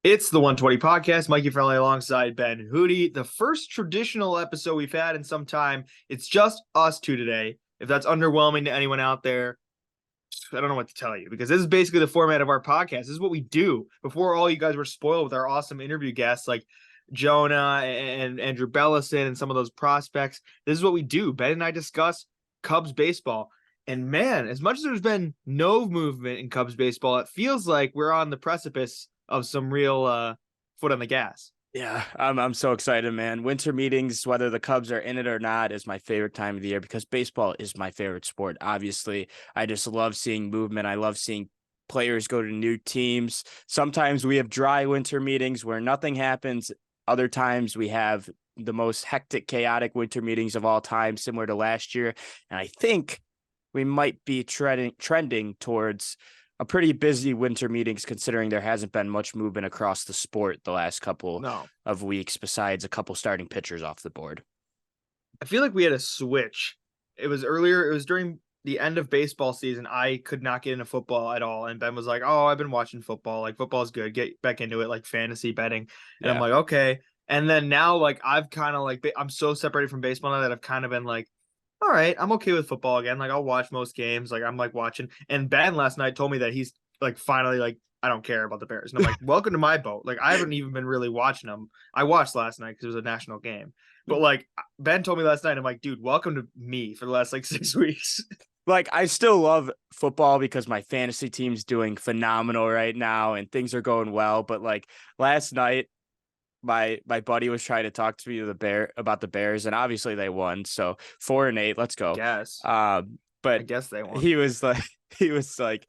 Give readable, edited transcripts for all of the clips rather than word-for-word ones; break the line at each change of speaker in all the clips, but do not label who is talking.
It's the 120 podcast. Mikey Friendly alongside Ben Hootie. The first traditional episode we've had in some time. It's just us two today. If that's underwhelming to anyone out there, I don't know what to tell you because this is basically the format of our podcast. This is what we do. Before all you guys were spoiled with our awesome interview guests like Jonah and Andrew Bellison and some of those prospects. This is what we do. Ben and I discuss Cubs baseball. And man, as much as there's been no movement in Cubs baseball, it feels like we're on the precipice of some real foot on the gas.
Yeah, I'm so excited, man. Winter meetings, whether the Cubs are in it or not, is my favorite time of the year because baseball is my favorite sport. Obviously, I just love seeing movement. I love seeing players go to new teams. Sometimes we have dry winter meetings where nothing happens. Other times we have the most hectic, chaotic winter meetings of all time, similar to last year. And I think we might be trending towards a pretty busy winter meetings, considering there hasn't been much movement across the sport the last couple of weeks, besides a couple starting pitchers off the board.
I feel like we had a switch. It was during the end of baseball season. I could not get into football at all. And Ben was like, "Oh, I've been watching football. Like football's good. Get back into it, like fantasy betting." And I'm like, okay. And then now, like, I've kind of like, I'm so separated from baseball now that I've kind of been like, all right, I'm okay with football again. Like I'll watch most games. Like I'm like watching. And Ben last night told me that he's like finally like I don't care about the Bears. And I'm like, welcome to my boat. Like I haven't even been really watching them. I watched last night because it was a national game. But like Ben told me last night, I'm like, dude, welcome to me for the last like 6 weeks.
Like I still love football because my fantasy team's doing phenomenal right now and things are going well. But like last night, my buddy was trying to talk to me about the Bears, and obviously they won. So 4-8, let's go. But
I guess they won.
he was like,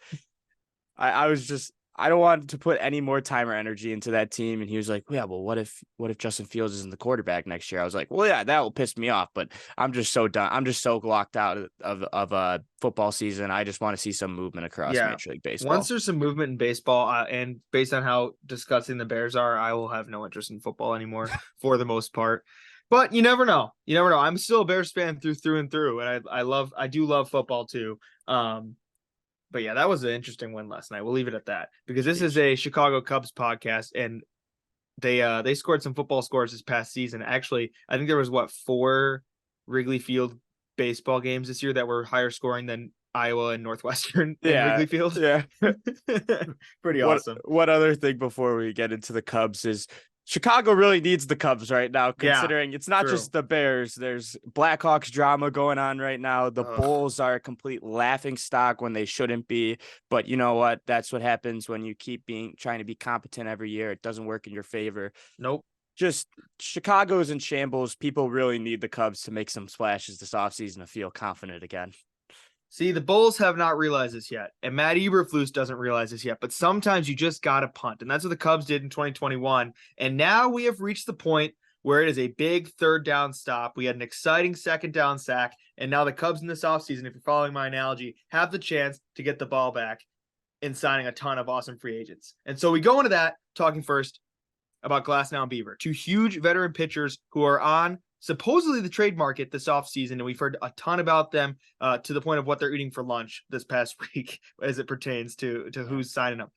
I was just, I don't want to put any more time or energy into that team. And he was like, yeah, well, what if Justin Fields isn't the quarterback next year? I was like, well, yeah, that will piss me off, but I'm just so done. I'm just so locked out of a football season. I just want to see some movement across Major League Baseball.
Once there's some movement in baseball, and based on how disgusting the Bears are, I will have no interest in football anymore for the most part. But you never know. You never know. I'm still a Bears fan through and through, and I do love football too. But yeah, that was an interesting win last night. We'll leave it at that because this is a Chicago Cubs podcast, and they scored some football scores this past season. Actually, I think there was 4 Wrigley Field baseball games this year that were higher scoring than Iowa and Northwestern in Wrigley Field.
Yeah.
Pretty awesome.
What other thing before we get into the Cubs is Chicago really needs the Cubs right now, considering it's not just the Bears. There's Blackhawks drama going on right now. The Bulls are a complete laughing stock when they shouldn't be. But you know what? That's what happens when you keep trying to be competent every year. It doesn't work in your favor.
Nope.
Just Chicago's in shambles. People really need the Cubs to make some splashes this offseason to feel confident again.
See, the Bulls have not realized this yet, and Matt Eberflus doesn't realize this yet, but sometimes you just got to punt, and that's what the Cubs did in 2021, and now we have reached the point where it is a big third down stop. We had an exciting second down sack, and now the Cubs in this offseason, if you're following my analogy, have the chance to get the ball back in signing a ton of awesome free agents. And so we go into that talking first about Glasnow and Bieber, 2 huge veteran pitchers who are on supposedly the trade market this offseason, and we've heard a ton about them to the point of what they're eating for lunch this past week as it pertains to who's signing them.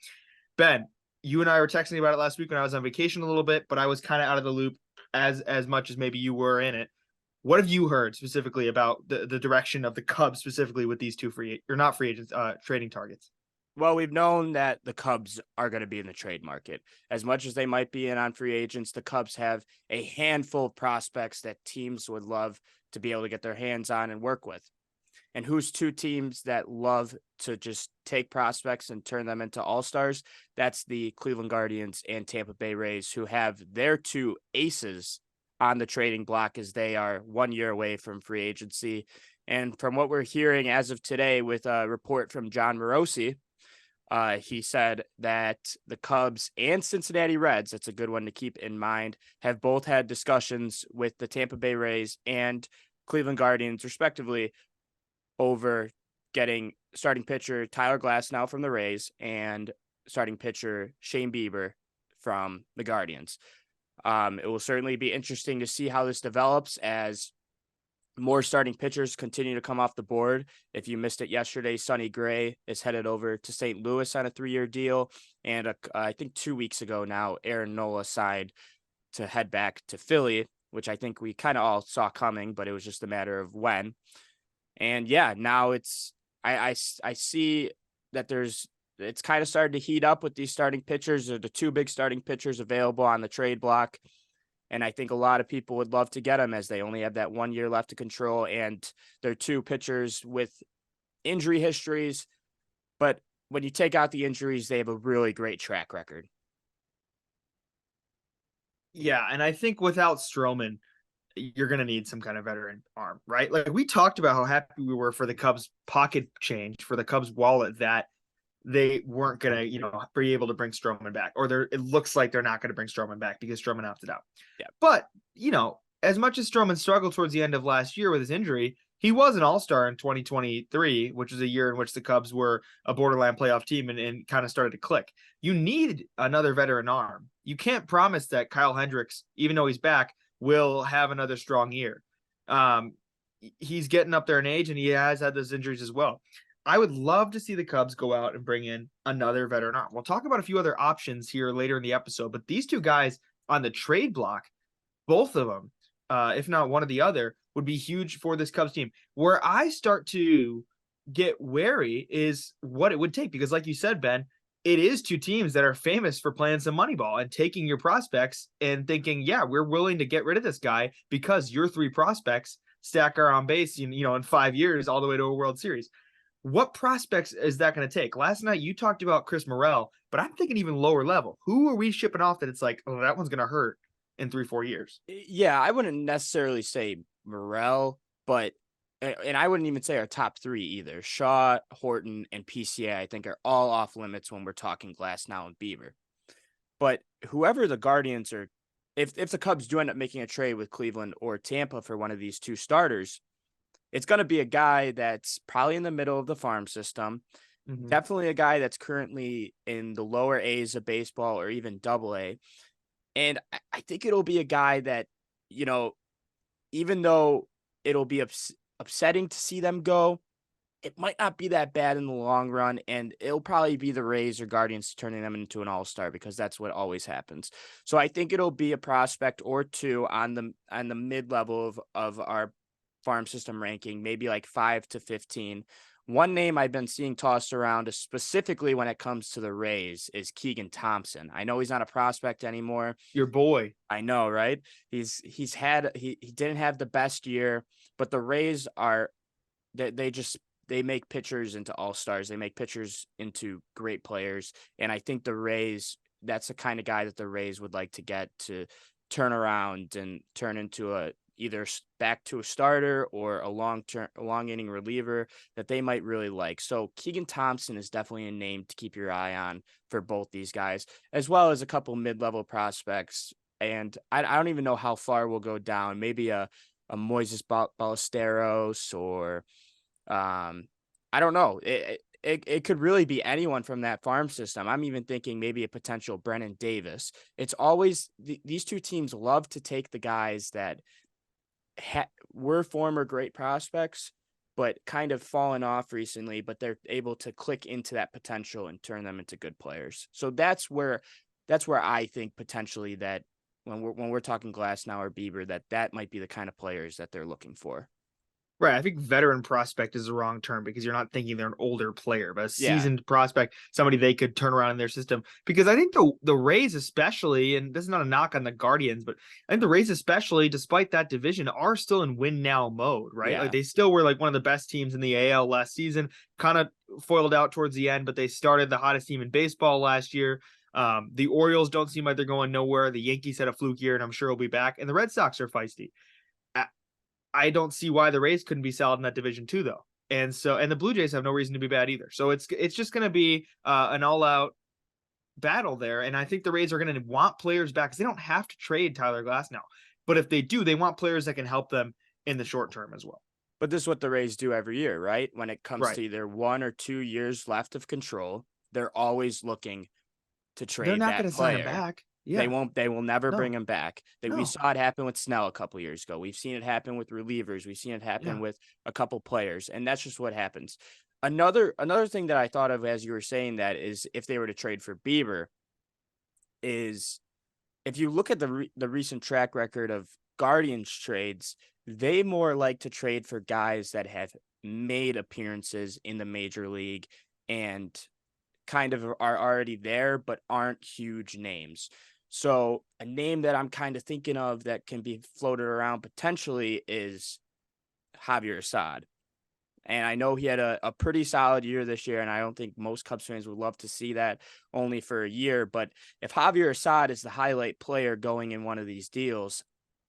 Ben, you and I were texting about it last week when I was on vacation a little bit, but I was kind of out of the loop as much as maybe you were in it. What have you heard specifically about the direction of the Cubs specifically with these 2 trading targets?
Well, we've known that the Cubs are going to be in the trade market. As much as they might be in on free agents, the Cubs have a handful of prospects that teams would love to be able to get their hands on and work with. And who's 2 teams that love to just take prospects and turn them into all-stars? That's the Cleveland Guardians and Tampa Bay Rays, who have their 2 aces on the trading block as they are 1 year away from free agency. And from what we're hearing as of today with a report from John Morosi, he said that the Cubs and Cincinnati Reds, that's a good one to keep in mind, have both had discussions with the Tampa Bay Rays and Cleveland Guardians, respectively, over getting starting pitcher Tyler Glasnow from the Rays and starting pitcher Shane Bieber from the Guardians. It will certainly be interesting to see how this develops, as more starting pitchers continue to come off the board. If you missed it yesterday, Sonny Gray is headed over to St. Louis on a 3-year deal. And I think 2 weeks ago now, Aaron Nola signed to head back to Philly, which I think we kind of all saw coming, but it was just a matter of when. And yeah, now I see that it's kind of started to heat up with these starting pitchers. They're the two big starting pitchers available on the trade block. And I think a lot of people would love to get them as they only have that 1 year left to control. And they're two pitchers with injury histories. But when you take out the injuries, they have a really great track record.
Yeah, and I think without Stroman, you're going to need some kind of veteran arm, right? Like we talked about how happy we were for the Cubs pocket change, for the Cubs wallet, that they weren't going to, be able to bring Stroman back, or it looks like they're not going to bring Stroman back because Stroman opted out.
Yeah.
But, as much as Stroman struggled towards the end of last year with his injury, he was an all-star in 2023, which was a year in which the Cubs were a borderline playoff team and kind of started to click. You need another veteran arm. You can't promise that Kyle Hendricks, even though he's back, will have another strong year. He's getting up there in age, and he has had those injuries as well. I would love to see the Cubs go out and bring in another veteran arm. We'll talk about a few other options here later in the episode, but these two guys on the trade block, both of them, if not one or the other, would be huge for this Cubs team. Where I start to get wary is what it would take, because like you said, Ben, it is two teams that are famous for playing some money ball and taking your prospects and thinking, yeah, we're willing to get rid of this guy because your three prospects stack our on base, in 5 years all the way to a World Series. What prospects is that going to take? Last night you talked about Chris Morel, but I'm thinking even lower level. Who are we shipping off that it's like, oh, that one's going to hurt in 3-4 years?
Yeah, I wouldn't necessarily say Morel, and I wouldn't even say our top three either. Shaw, Horton, and PCA, I think, are all off limits when we're talking Glasnow and Bieber. But whoever the Guardians are, if the Cubs do end up making a trade with Cleveland or Tampa for one of these two starters, it's going to be a guy that's probably in the middle of the farm system. Mm-hmm. Definitely a guy that's currently in the lower A's of baseball or even double A. And I think it'll be a guy that, even though it'll be upsetting to see them go, it might not be that bad in the long run. And it'll probably be the Rays or Guardians turning them into an all-star, because that's what always happens. So I think it'll be a prospect or two on the mid-level of our farm system ranking, maybe like 5 to 15. One name I've been seeing tossed around, specifically when it comes to the Rays, is Keegan Thompson. I know he's not a prospect anymore.
Your boy.
I know, right? He didn't have the best year, but the Rays they make pitchers into all-stars. They make pitchers into great players. And I think the Rays, that's the kind of guy that the Rays would like to get to turn around and turn into either back to a starter or a long inning reliever that they might really like. So Keegan Thompson is definitely a name to keep your eye on for both these guys, as well as a couple mid-level prospects. And I don't even know how far we'll go down. Maybe a Moises Ballesteros, or I don't know. It could really be anyone from that farm system. I'm even thinking maybe a potential Brennan Davis. It's always these two teams love to take the guys that were former great prospects, but kind of fallen off recently, but they're able to click into that potential and turn them into good players. So that's where I think potentially that when we're talking Glasnow or Bieber, that might be the kind of players that they're looking for.
Right. I think veteran prospect is the wrong term, because you're not thinking they're an older player, but a seasoned prospect, somebody they could turn around in their system. Because I think the Rays especially, and this is not a knock on the Guardians, but I think the Rays especially, despite that division, are still in win now mode, right?
Yeah.
Like they still were like one of the best teams in the AL last season, kind of foiled out towards the end, but they started the hottest team in baseball last year. The Orioles don't seem like they're going nowhere. The Yankees had a fluke year, and I'm sure he'll be back. And the Red Sox are feisty. I don't see why the Rays couldn't be solid in that division too, though. And the Blue Jays have no reason to be bad either. So it's just going to be an all-out battle there. And I think the Rays are going to want players back, because they don't have to trade Tyler Glasnow. But if they do, they want players that can help them in the short term as well.
But this is what the Rays do every year, right? When it comes to either 1 or 2 years left of control, they're always looking to trade.
They're not going to sign him back. Yeah.
They will never bring
No.
him back. We
No.
saw it happen with Snell a couple years ago. We've seen it happen with relievers. We've seen it happen
Yeah.
with a couple players, and that's just what happens. Another thing that I thought of as you were saying that is if they were to trade for Bieber is if you look at the recent track record of Guardians trades, they more like to trade for guys that have made appearances in the major league and kind of are already there but aren't huge names. So a name that I'm kind of thinking of that can be floated around potentially is Javier Assad. And I know he had a pretty solid year this year, and I don't think most Cubs fans would love to see that only for a year. But if Javier Assad is the highlight player going in one of these deals,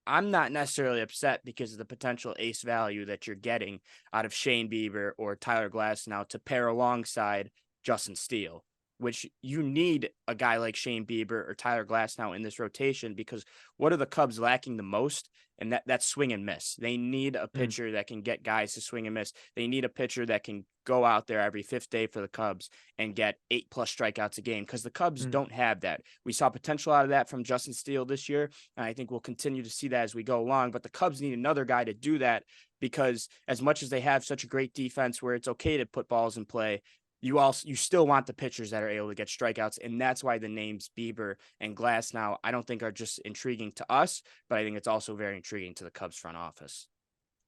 I'm not necessarily upset because of the potential ace value that you're getting out of Shane Bieber or Tyler Glasnow to pair alongside Justin Steele, which you need a guy like Shane Bieber or Tyler Glasnow in this rotation because what are the Cubs lacking the most? And that's swing and miss. They need a
Mm.
pitcher that can get guys to swing and miss. They need a pitcher that can go out there every fifth day for the Cubs and get 8+ strikeouts a game because the Cubs
Mm.
don't have that. We saw potential out of that from Justin Steele this year, and I think we'll continue to see that as we go along. But the Cubs need another guy to do that because as much as they have such a great defense where it's okay to put balls in play, you still want the pitchers that are able to get strikeouts, and that's why the names Bieber and Glasnow I don't think are just intriguing to us, but I think it's also very intriguing to the Cubs front office.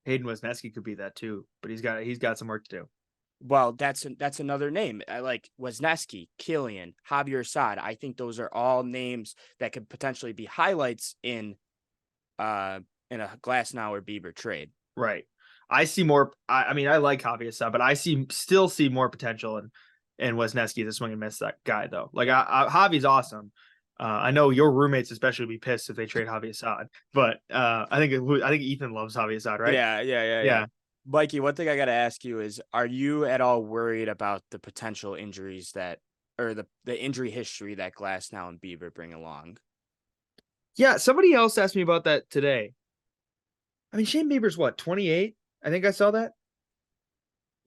Hayden Wesneski could be that too, but he's got some work to do.
Well, that's another name. I like Wesneski, Killian, Javier Assad. I think those are all names that could potentially be highlights in a Glasnow or Bieber trade.
Right. I see more. I mean, I like Javier Assad, but I still see more potential in Wesneski as a swing and miss that guy though. Like Javi's awesome. I know your roommates especially would be pissed if they trade Javier Assad, but I think Ethan loves Javier Assad, right?
Yeah. Mikey, one thing I got to ask you is, are you at all worried about the potential injuries or the injury history that Glasnow and Bieber bring along?
Yeah. Somebody else asked me about that today. I mean, Shane Bieber's what, 28? I think I saw that.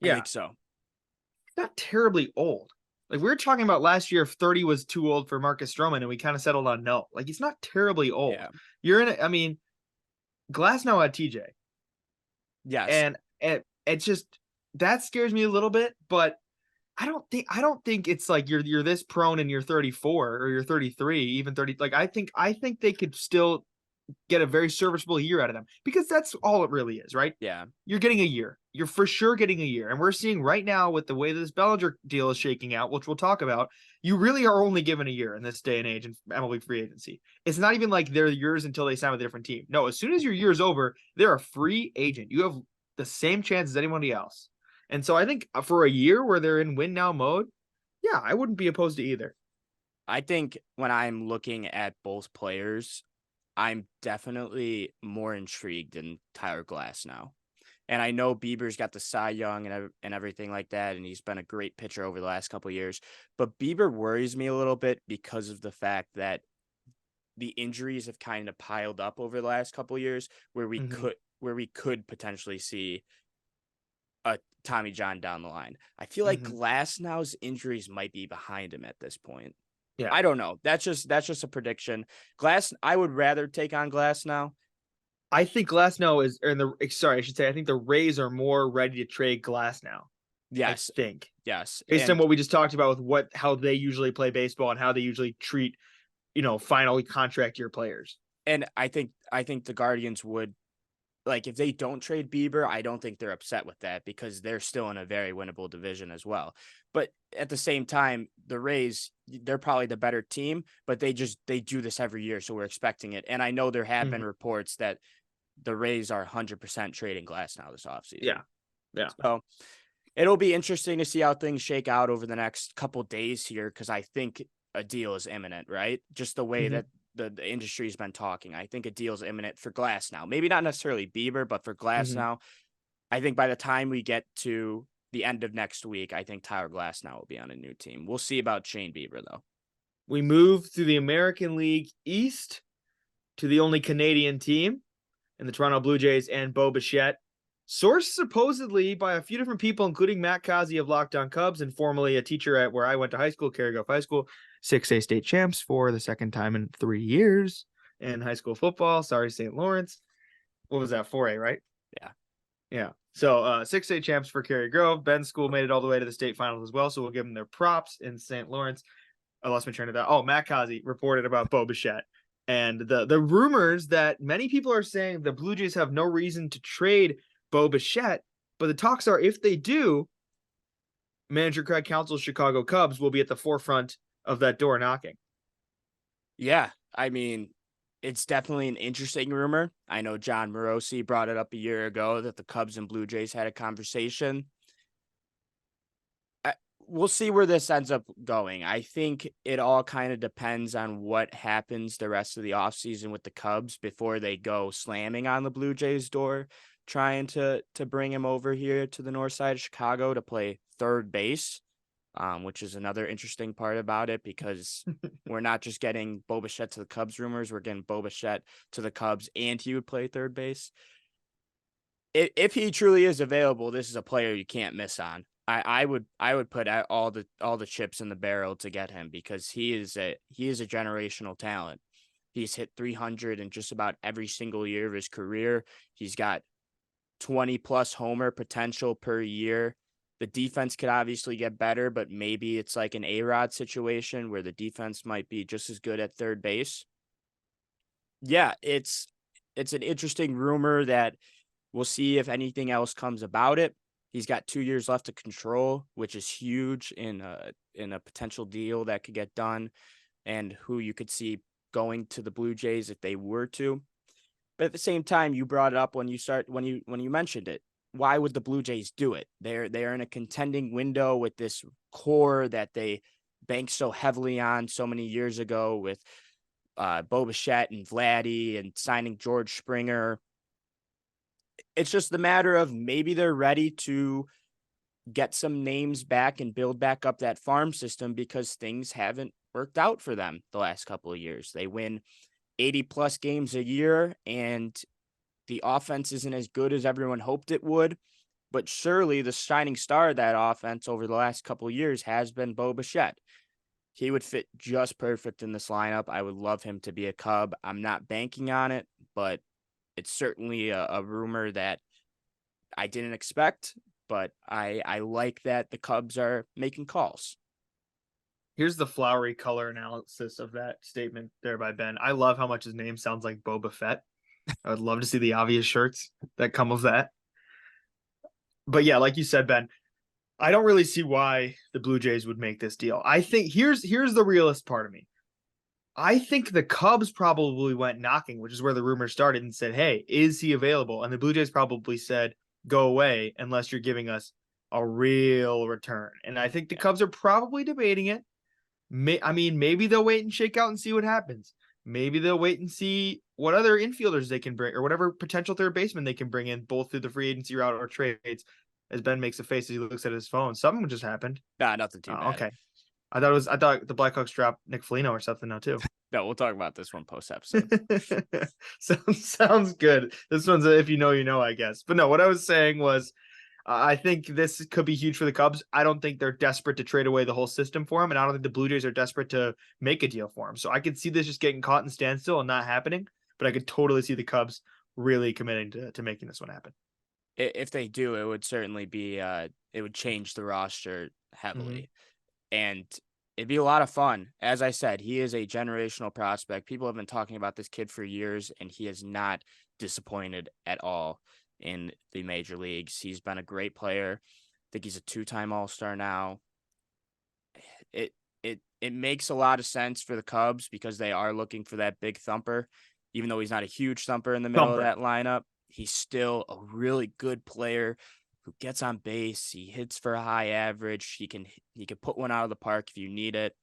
I
Yeah.
think so.
Not terribly old. Like we were talking about last year, if 30 was too old for Marcus Stroman, and we kind of settled on no. Like he's not terribly old.
Yeah.
You're in it. I mean, Glasnow had TJ.
Yes.
And it's just that scares me a little bit, but I don't think it's like you're this prone and you're 34 or you're 33, even 30. Like I think they could still get a very serviceable year out of them because that's all it really is, right?
Yeah.
You're getting a year. You're for sure getting a year. And we're seeing right now with the way this Bellinger deal is shaking out, which we'll talk about, you really are only given a year in this day and age in MLB free agency. It's not even like they're yours until they sign with a different team. No, as soon as your year's over, they're a free agent. You have the same chance as anybody else. And so I think for a year where they're in win now mode, yeah, I wouldn't be opposed to either.
I think when I'm looking at both players, I'm definitely more intrigued in Tyler Glasnow. And I know Bieber's got the Cy Young and everything like that, and he's been a great pitcher over the last couple of years. But Bieber worries me a little bit because of the fact that the injuries have kind of piled up over the last couple of years, where we could potentially see a Tommy John down the line. I feel like Glasnow's injuries might be behind him at this point.
Yeah.
I don't know. That's just a prediction. I would rather take on Glasnow.
I think Glasnow is, I should say, I think the Rays are more ready to trade Glasnow.
Yes.
I think.
Yes.
Based on what we just talked about with how they usually play baseball and how they usually treat, final contract year players.
And I think the Guardians would, like, if they don't trade Bieber, I don't think they're upset with that because they're still in a very winnable division as well. But at the same time, the Rays, they're probably the better team, but they do this every year, so we're expecting it. And I know there have been reports that the Rays are 100% trading Glasnow this offseason.
Yeah.
So it'll be interesting to see how things shake out over the next couple days here because I think a deal is imminent, right? Just the way that the industry's been talking. I think a deal is imminent for Glasnow. Maybe not necessarily Bieber, but for Glasnow, I think by the time we get to the end of next week, I think Tyler Glasnow will be on a new team. We'll see about Shane Bieber, though.
We move through the American League East to the only Canadian team in the Toronto Blue Jays and Bo Bichette. Sourced supposedly by a few different people, including Matt Kazi of Locked On Cubs and formerly a teacher at where I went to high school, Carrigrove High School. 6A state champs for the second time in 3 years in high school football. Sorry, St. Lawrence. What was that, 4A, right?
Yeah.
Yeah. So 6A champs for Cary Grove. Ben's school made it all the way to the state finals as well, so we'll give them their props in St. Lawrence. I lost my train of thought. Oh, Matt Kazi reported about Bo Bichette. And the rumors that many people are saying the Blue Jays have no reason to trade Bo Bichette, but the talks are if they do, manager Craig Counsell's Chicago Cubs will be at the forefront of that door knocking.
Yeah. I mean, it's definitely an interesting rumor. I know John Morosi brought it up a year ago that the Cubs and Blue Jays had a conversation. We'll see where this ends up going. I think it all kind of depends on what happens the rest of the offseason with the Cubs before they go slamming on the Blue Jays door, trying to bring him over here to the north side of Chicago to play third base, which is another interesting part about it because we're not just getting Bo Bichette to the Cubs rumors, we're getting Bo Bichette to the Cubs and he would play third base. If he truly is available, this is a player you can't miss on. I would put out all the chips in the barrel to get him because he is a generational talent. He's hit 300 in just about every single year of his career. He's got 20 plus homer potential per year. The defense could obviously get better, but maybe it's like an A-Rod situation where the defense might be just as good at third base. Yeah, it's an interesting rumor that we'll see if anything else comes about it. He's got 2 years left to control, which is huge in a potential deal that could get done and who you could see going to the Blue Jays if they were to. But at the same time, you brought it up when you mentioned it. Why would the Blue Jays do it? They're in a contending window with this core that they banked so heavily on so many years ago with Bo Bichette and Vladdy and signing George Springer. It's just the matter of maybe they're ready to get some names back and build back up that farm system because things haven't worked out for them the last couple of years. They win 80 plus games a year and the offense isn't as good as everyone hoped it would. But surely the shining star of that offense over the last couple of years has been Bo Bichette. He would fit just perfect in this lineup. I would love him to be a Cub. I'm not banking on it, but it's certainly a rumor that I didn't expect, but I like that the Cubs are making calls.
Here's the flowery color analysis of that statement there by Ben. I love how much his name sounds like Boba Fett. I would love to see the obvious shirts that come of that. But yeah, like you said, Ben, I don't really see why the Blue Jays would make this deal. I think here's the realist part of me. I think the Cubs probably went knocking, which is where the rumor started, and said, "Hey, is he available?" And the Blue Jays probably said, "Go away unless you're giving us a real return." And I think the Cubs are probably debating it. Maybe they'll wait and shake out and see what happens. Maybe they'll wait and see what other infielders they can bring or whatever potential third baseman they can bring in, both through the free agency route or trades. As Ben makes a face as he looks at his phone, something just happened.
Nah, nothing too bad.
Okay. I thought the Blackhawks dropped Nick Foligno or something now too.
No, we'll talk about this one post episode.
Sounds good. This one's if you know, I guess. But no, what I was saying was I think this could be huge for the Cubs. I don't think they're desperate to trade away the whole system for him, and I don't think the Blue Jays are desperate to make a deal for him. So I could see this just getting caught in standstill and not happening, but I could totally see the Cubs really committing to making this one happen.
If they do, it would certainly be it would change the roster heavily. And it'd be a lot of fun. As I said, he is a generational prospect. People have been talking about this kid for years, and he has not disappointed at all in the major leagues. He's been a great player. I think he's a 2-time All-Star now. It makes a lot of sense for the Cubs because they are looking for that big thumper. Even though he's not a huge thumper in the middle of that lineup, he's still a really good player who gets on base. He hits for a high average. He can put one out of the park if you need it.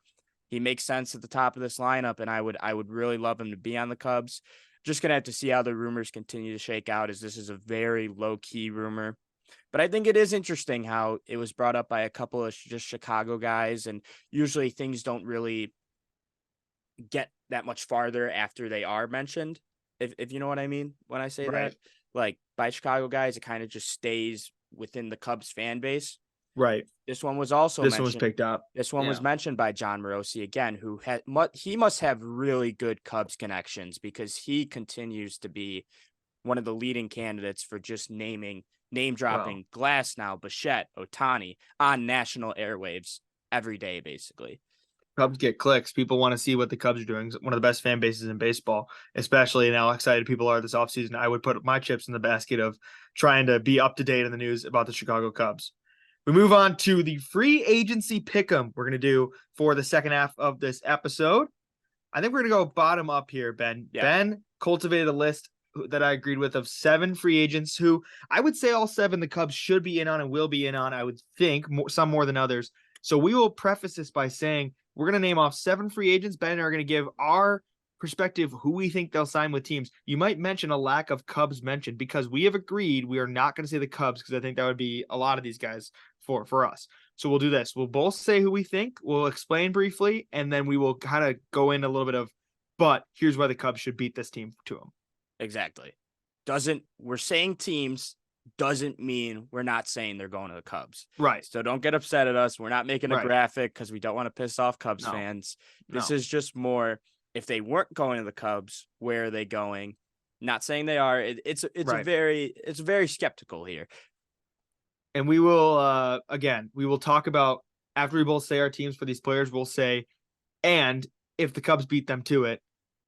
He makes sense at the top of this lineup, and I would really love him to be on the Cubs. Just gonna have to see how the rumors continue to shake out, as this is a very low key rumor. But I think it is interesting how it was brought up by a couple of just Chicago guys, and usually things don't really get that much farther after they are mentioned. If you know what I mean when I say that, like by Chicago guys, it kind of just stays within the Cubs fan base.
Right.
This one was also
This one was
mentioned.
picked up.
This one was
Yeah.
mentioned by John Morosi again, who he must have really good Cubs connections because he continues to be one of the leading candidates for just name
Well,
dropping Glasnow, Bichette, Otani on national airwaves every day, basically.
Cubs get clicks. People want to see what the Cubs are doing. It's one of the best fan bases in baseball, especially now how excited people are this offseason. I would put my chips in the basket of trying to be up to date on the news about the Chicago Cubs. We move on to the free agency pick'em we're going to do for the second half of this episode. I think we're going to go bottom up here, Ben.
Yeah.
Ben cultivated a list that I agreed with of 7 free agents who I would say all 7 the Cubs should be in on and will be in on. I would think some more than others. So we will preface this by saying we're going to name off 7 free agents. Ben and I are going to give our perspective who we think they'll sign with teams. You might mention a lack of Cubs mentioned because we have agreed we are not going to say the Cubs because I think that would be a lot of these guys for us. So we'll do this. We'll both say who we think. We'll explain briefly, and then we will kind of go in a little bit of, but here's why the Cubs should beat this team to them.
Exactly. We're saying teams doesn't mean we're not saying they're going to the Cubs.
Right.
So don't get upset at us. We're not making a
Right.
graphic because we don't want to piss off Cubs fans. This is just more, if they weren't going to the Cubs, where are they going? Not saying they are. It's
Right.
very skeptical here.
And we will we will talk about after we both say our teams for these players, we'll say, and if the Cubs beat them to it,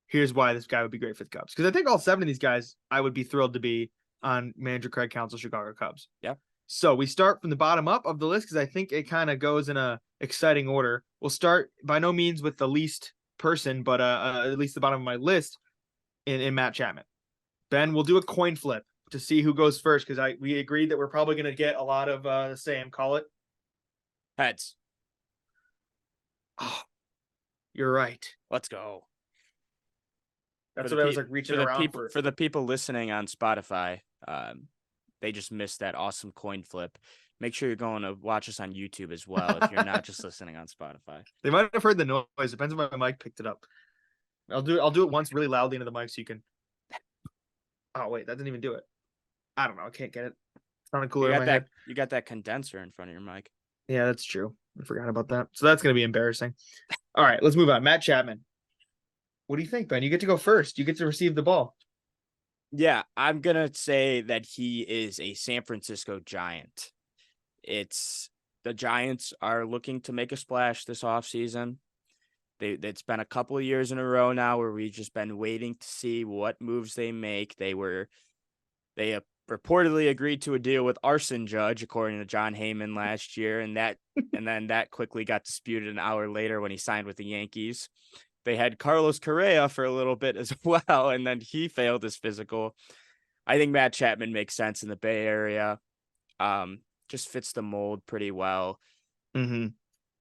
here's why this guy would be great for the Cubs. Because I think all 7 of these guys, I would be thrilled to be on manager Craig Counsell Chicago Cubs.
Yeah.
So we start from the bottom up of the list because I think it kind of goes in a exciting order. We'll start by no means with the least person, but at least the bottom of my list in Matt Chapman. Ben, we'll do a coin flip to see who goes first because we agreed that we're probably going to get a lot of the same. Call it
Heads.
Oh, you're right.
Let's go.
That's what I was like reaching around for.
For the people listening on Spotify, they just missed that awesome coin flip. Make sure you're going to watch us on YouTube as well if you're not just listening on Spotify.
They might have heard the noise. Depends on my mic picked it up. I'll do it once really loudly into the mic so you can. Oh wait, that didn't even do it. I don't know. I can't get it. It's not cooler in my head.
You got that condenser in front of your mic.
Yeah, that's true. I forgot about that. So that's gonna be embarrassing. All right, let's move on. Matt Chapman. What do you think, Ben? You get to go first. You get to receive the ball.
Yeah, I'm going to say that he is a San Francisco Giant. The Giants are looking to make a splash this offseason. It's been a couple of years in a row now where we've just been waiting to see what moves they make. They reportedly agreed to a deal with Arson Judge, according to John Heyman last year, and then that quickly got disputed an hour later when he signed with the Yankees. They had Carlos Correa for a little bit as well, and then he failed his physical. I think Matt Chapman makes sense in the Bay Area. Just fits the mold pretty well.
Mm-hmm.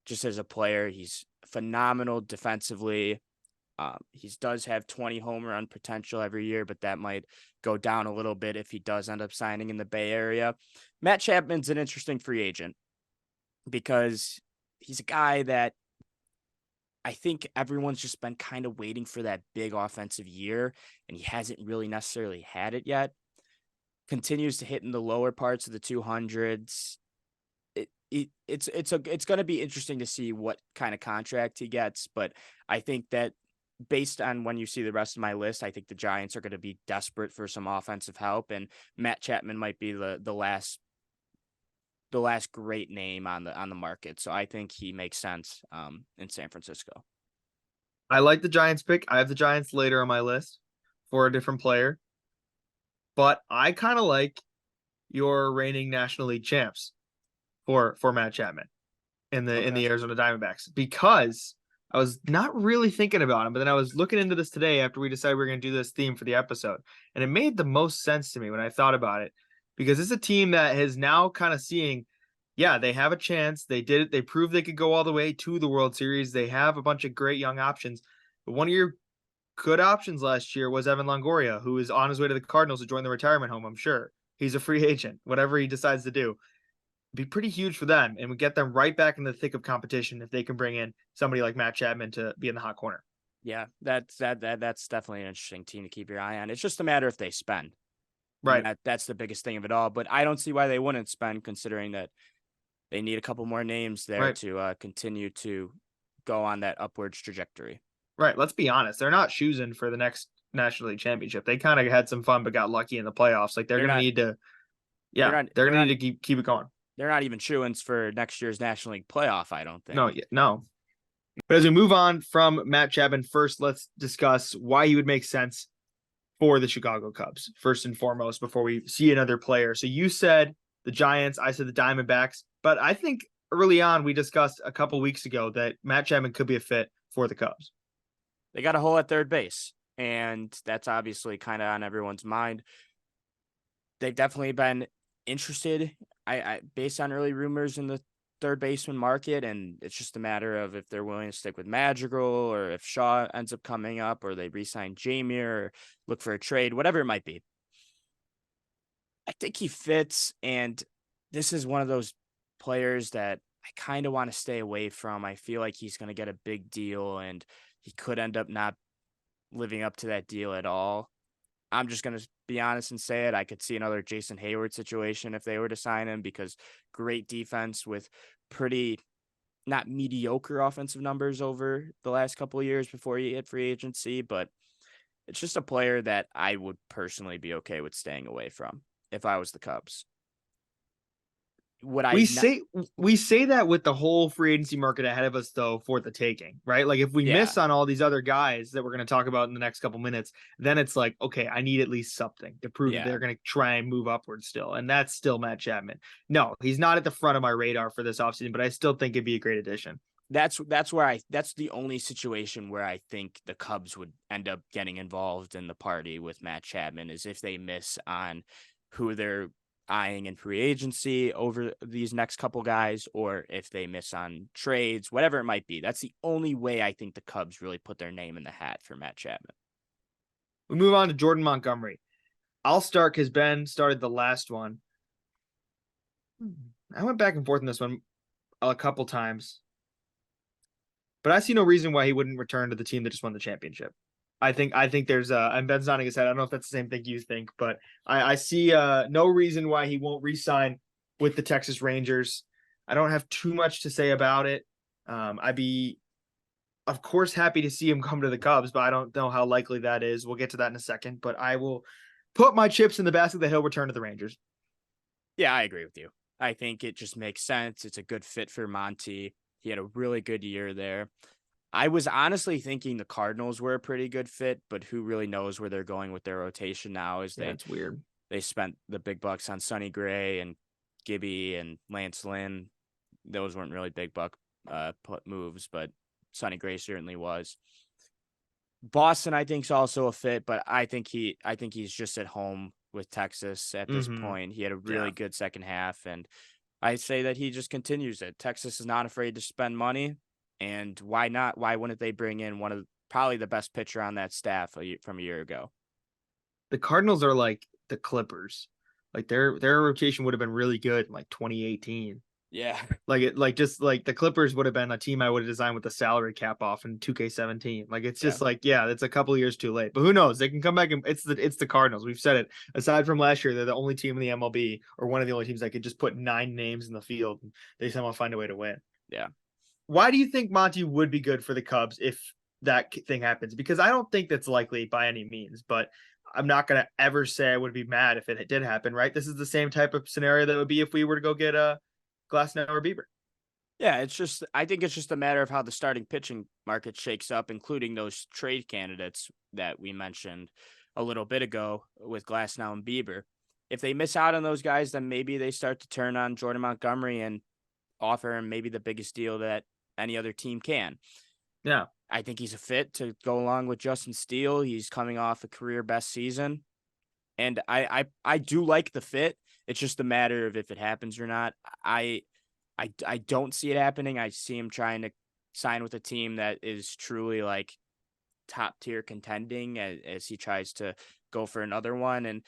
Just as a player, he's phenomenal defensively. He does have 20 home run potential every year, but that might go down a little bit if he does end up signing in the Bay Area. Matt Chapman's an interesting free agent because he's a guy that I think everyone's just been kind of waiting for that big offensive year, and he hasn't really necessarily had it yet. Continues to hit in the lower parts of the 200s. It's going to be interesting to see what kind of contract he gets, but I think that based on when you see the rest of my list, I think the Giants are going to be desperate for some offensive help, and Matt Chapman might be the last great name on the market. So I think he makes sense in San Francisco.
I like the Giants pick. I have the Giants later on my list for a different player, but I kind of like your reigning National League champs for Matt Chapman in the Arizona Diamondbacks because I was not really thinking about him, but then I was looking into this today after we decided we were going to do this theme for the episode, and it made the most sense to me when I thought about it because it's a team that is now kind of seeing, yeah, they have a chance. They did it. They proved they could go all the way to the World Series. They have a bunch of great young options, but one of your good options last year was Evan Longoria, who is on his way to the Cardinals to join the retirement home. I'm sure he's a free agent, whatever he decides to do. Be pretty huge for them and would get them right back in the thick of competition if they can bring in somebody like Matt Chapman to be in the hot corner.
Yeah, that's definitely an interesting team to keep your eye on. It's just a matter if they spend.
Right.
That's the biggest thing of it all. But I don't see why they wouldn't spend, considering that they need a couple more names there
Right.
to continue to go on that upwards trajectory.
Right. Let's be honest. They're not choosing for the next National League Championship. They kind of had some fun, but got lucky in the playoffs. Like they're
They're
going to
not
need to,
they're
yeah,
not
they're
they're
going to
not
need to keep it going.
they're not even shoo-ins for next year's National League playoff, I don't
No,
think.
yeah, no. But as we move on from Matt Chapman, first let's discuss why he would make sense for the Chicago Cubs, first and foremost, before we see another player. So you said the Giants, I said the Diamondbacks, but I think early on we discussed a couple weeks ago that Matt Chapman could be a fit for the Cubs.
They got a hole at third base, and that's obviously kind of on everyone's mind. They've definitely been interested. I based on early rumors in the third baseman market, and it's just a matter of if they're willing to stick with Madrigal or if Shaw ends up coming up or they re-sign Jamie or look for a trade, whatever it might be. I think he fits, and this is one of those players that I kind of want to stay away from. I feel like he's going to get a big deal, and he could end up not living up to that deal at all. I'm just going to be honest and say it. I could see another Jason Hayward situation if they were to sign him, because great defense with pretty not mediocre offensive numbers over the last couple of years before he hit free agency, but it's just a player that I would personally be okay with staying away from if I was the Cubs. Would I
We
not?
say we say that with the whole free agency market ahead of us, though, for the taking, right? Like if we
Yeah,
miss on all these other guys that we're going to talk about in the next couple minutes, then it's like, okay, I need at least something to prove that
yeah.
they're going to try and move upward still, and that's still Matt Chapman. No, he's not at the front of my radar for this offseason, but I still think it'd be a great addition.
That's the only situation where I think the Cubs would end up getting involved in the party with Matt Chapman, is if they miss on who they're eyeing in free agency over these next couple guys, or if they miss on trades, whatever it might be. That's the only way I think the Cubs really put their name in the hat for Matt Chapman.
We move on to Jordan Montgomery. I'll start because Ben started the last one. I went back and forth in this one a couple times, but I see no reason why he wouldn't return to the team that just won the championship. I think there's and Ben's nodding his head. I don't know if that's the same thing you think, but I see no reason why he won't re-sign with the Texas Rangers. I don't have too much to say about it. I'd be, of course, happy to see him come to the Cubs, but I don't know how likely that is. We'll get to that in a second, but I will put my chips in the basket that he'll return to the Rangers.
Yeah, I agree with you. I think it just makes sense. It's a good fit for Monty. He had a really good year there. I was honestly thinking the Cardinals were a pretty good fit, but who really knows where they're going with their rotation now, as
Yeah, it's weird.
they spent the big bucks on Sonny Gray and Gibby and Lance Lynn. Those weren't really big buck moves, but Sonny Gray certainly was. Boston, I think, is also a fit, but I think he's just at home with Texas at this point. He had a really
Yeah.
good second half, and I say that he just continues it. Texas is not afraid to spend money, and why not? Why wouldn't they bring in one of probably the best pitcher on that staff from a year ago?
The Cardinals are like the Clippers. Like their rotation would have been really good in like 2018.
Yeah,
Just like the Clippers would have been a team I would have designed with the salary cap off in 2K17. Like it's
yeah.
just like, yeah, it's a couple of years too late. But who knows? They can come back and it's the Cardinals. We've said it. Aside from last year, they're the only team in the MLB or one of the only teams that could just put 9 names in the field and they somehow find a way to win.
Yeah.
Why do you think Monty would be good for the Cubs if that thing happens? Because I don't think that's likely by any means, but I'm not going to ever say I would be mad if it did happen, right? This is the same type of scenario that would be if we were to go get a Glasnow or Bieber.
Yeah, I think it's just a matter of how the starting pitching market shakes up, including those trade candidates that we mentioned a little bit ago with Glasnow and Bieber. If they miss out on those guys, then maybe they start to turn on Jordan Montgomery and offer him maybe the biggest deal that any other team can.
Yeah.
I think he's a fit to go along with Justin Steele. He's coming off a career best season. And I do like the fit. It's just a matter of if it happens or not. I don't see it happening. I see him trying to sign with a team that is truly like top tier contending as he tries to go for another one. And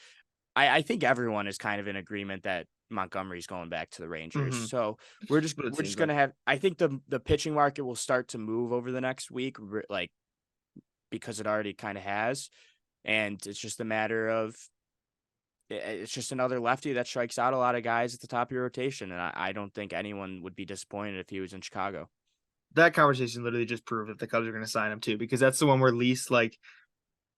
I think everyone is kind of in agreement that Montgomery's going back to the Rangers.
Mm-hmm.
So
What it
we're
seems
just gonna
like.
have. I think the pitching market will start to move over the next week, like because it already kind of has, and it's just a matter of it's just another lefty that strikes out a lot of guys at the top of your rotation. And I don't think anyone would be disappointed if he was in Chicago.
That conversation literally just proved that the Cubs are going to sign him too, because that's the one we're least like,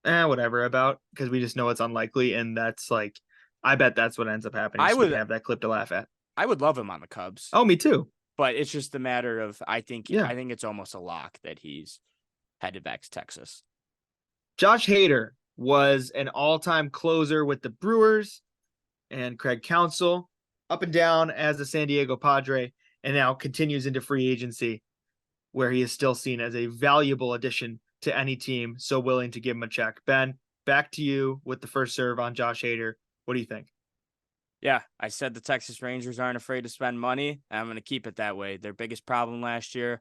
whatever about, because we just know it's unlikely. And that's like, I bet that's what ends up happening.
I
So we
would
can have that clip to laugh at.
I would love him on the Cubs,
Oh, me too.
but it's just a matter of
Yeah.
I think it's almost a lock that he's headed back to Texas.
Josh Hader was an all-time closer with the Brewers and Craig Counsell, up and down as a San Diego Padre, and now continues into free agency, where he is still seen as a valuable addition to any team so willing to give him a check. Ben, back to you with the first serve on Josh Hader. What do you think?
Yeah, I said the Texas Rangers aren't afraid to spend money. And I'm going to keep it that way. Their biggest problem last year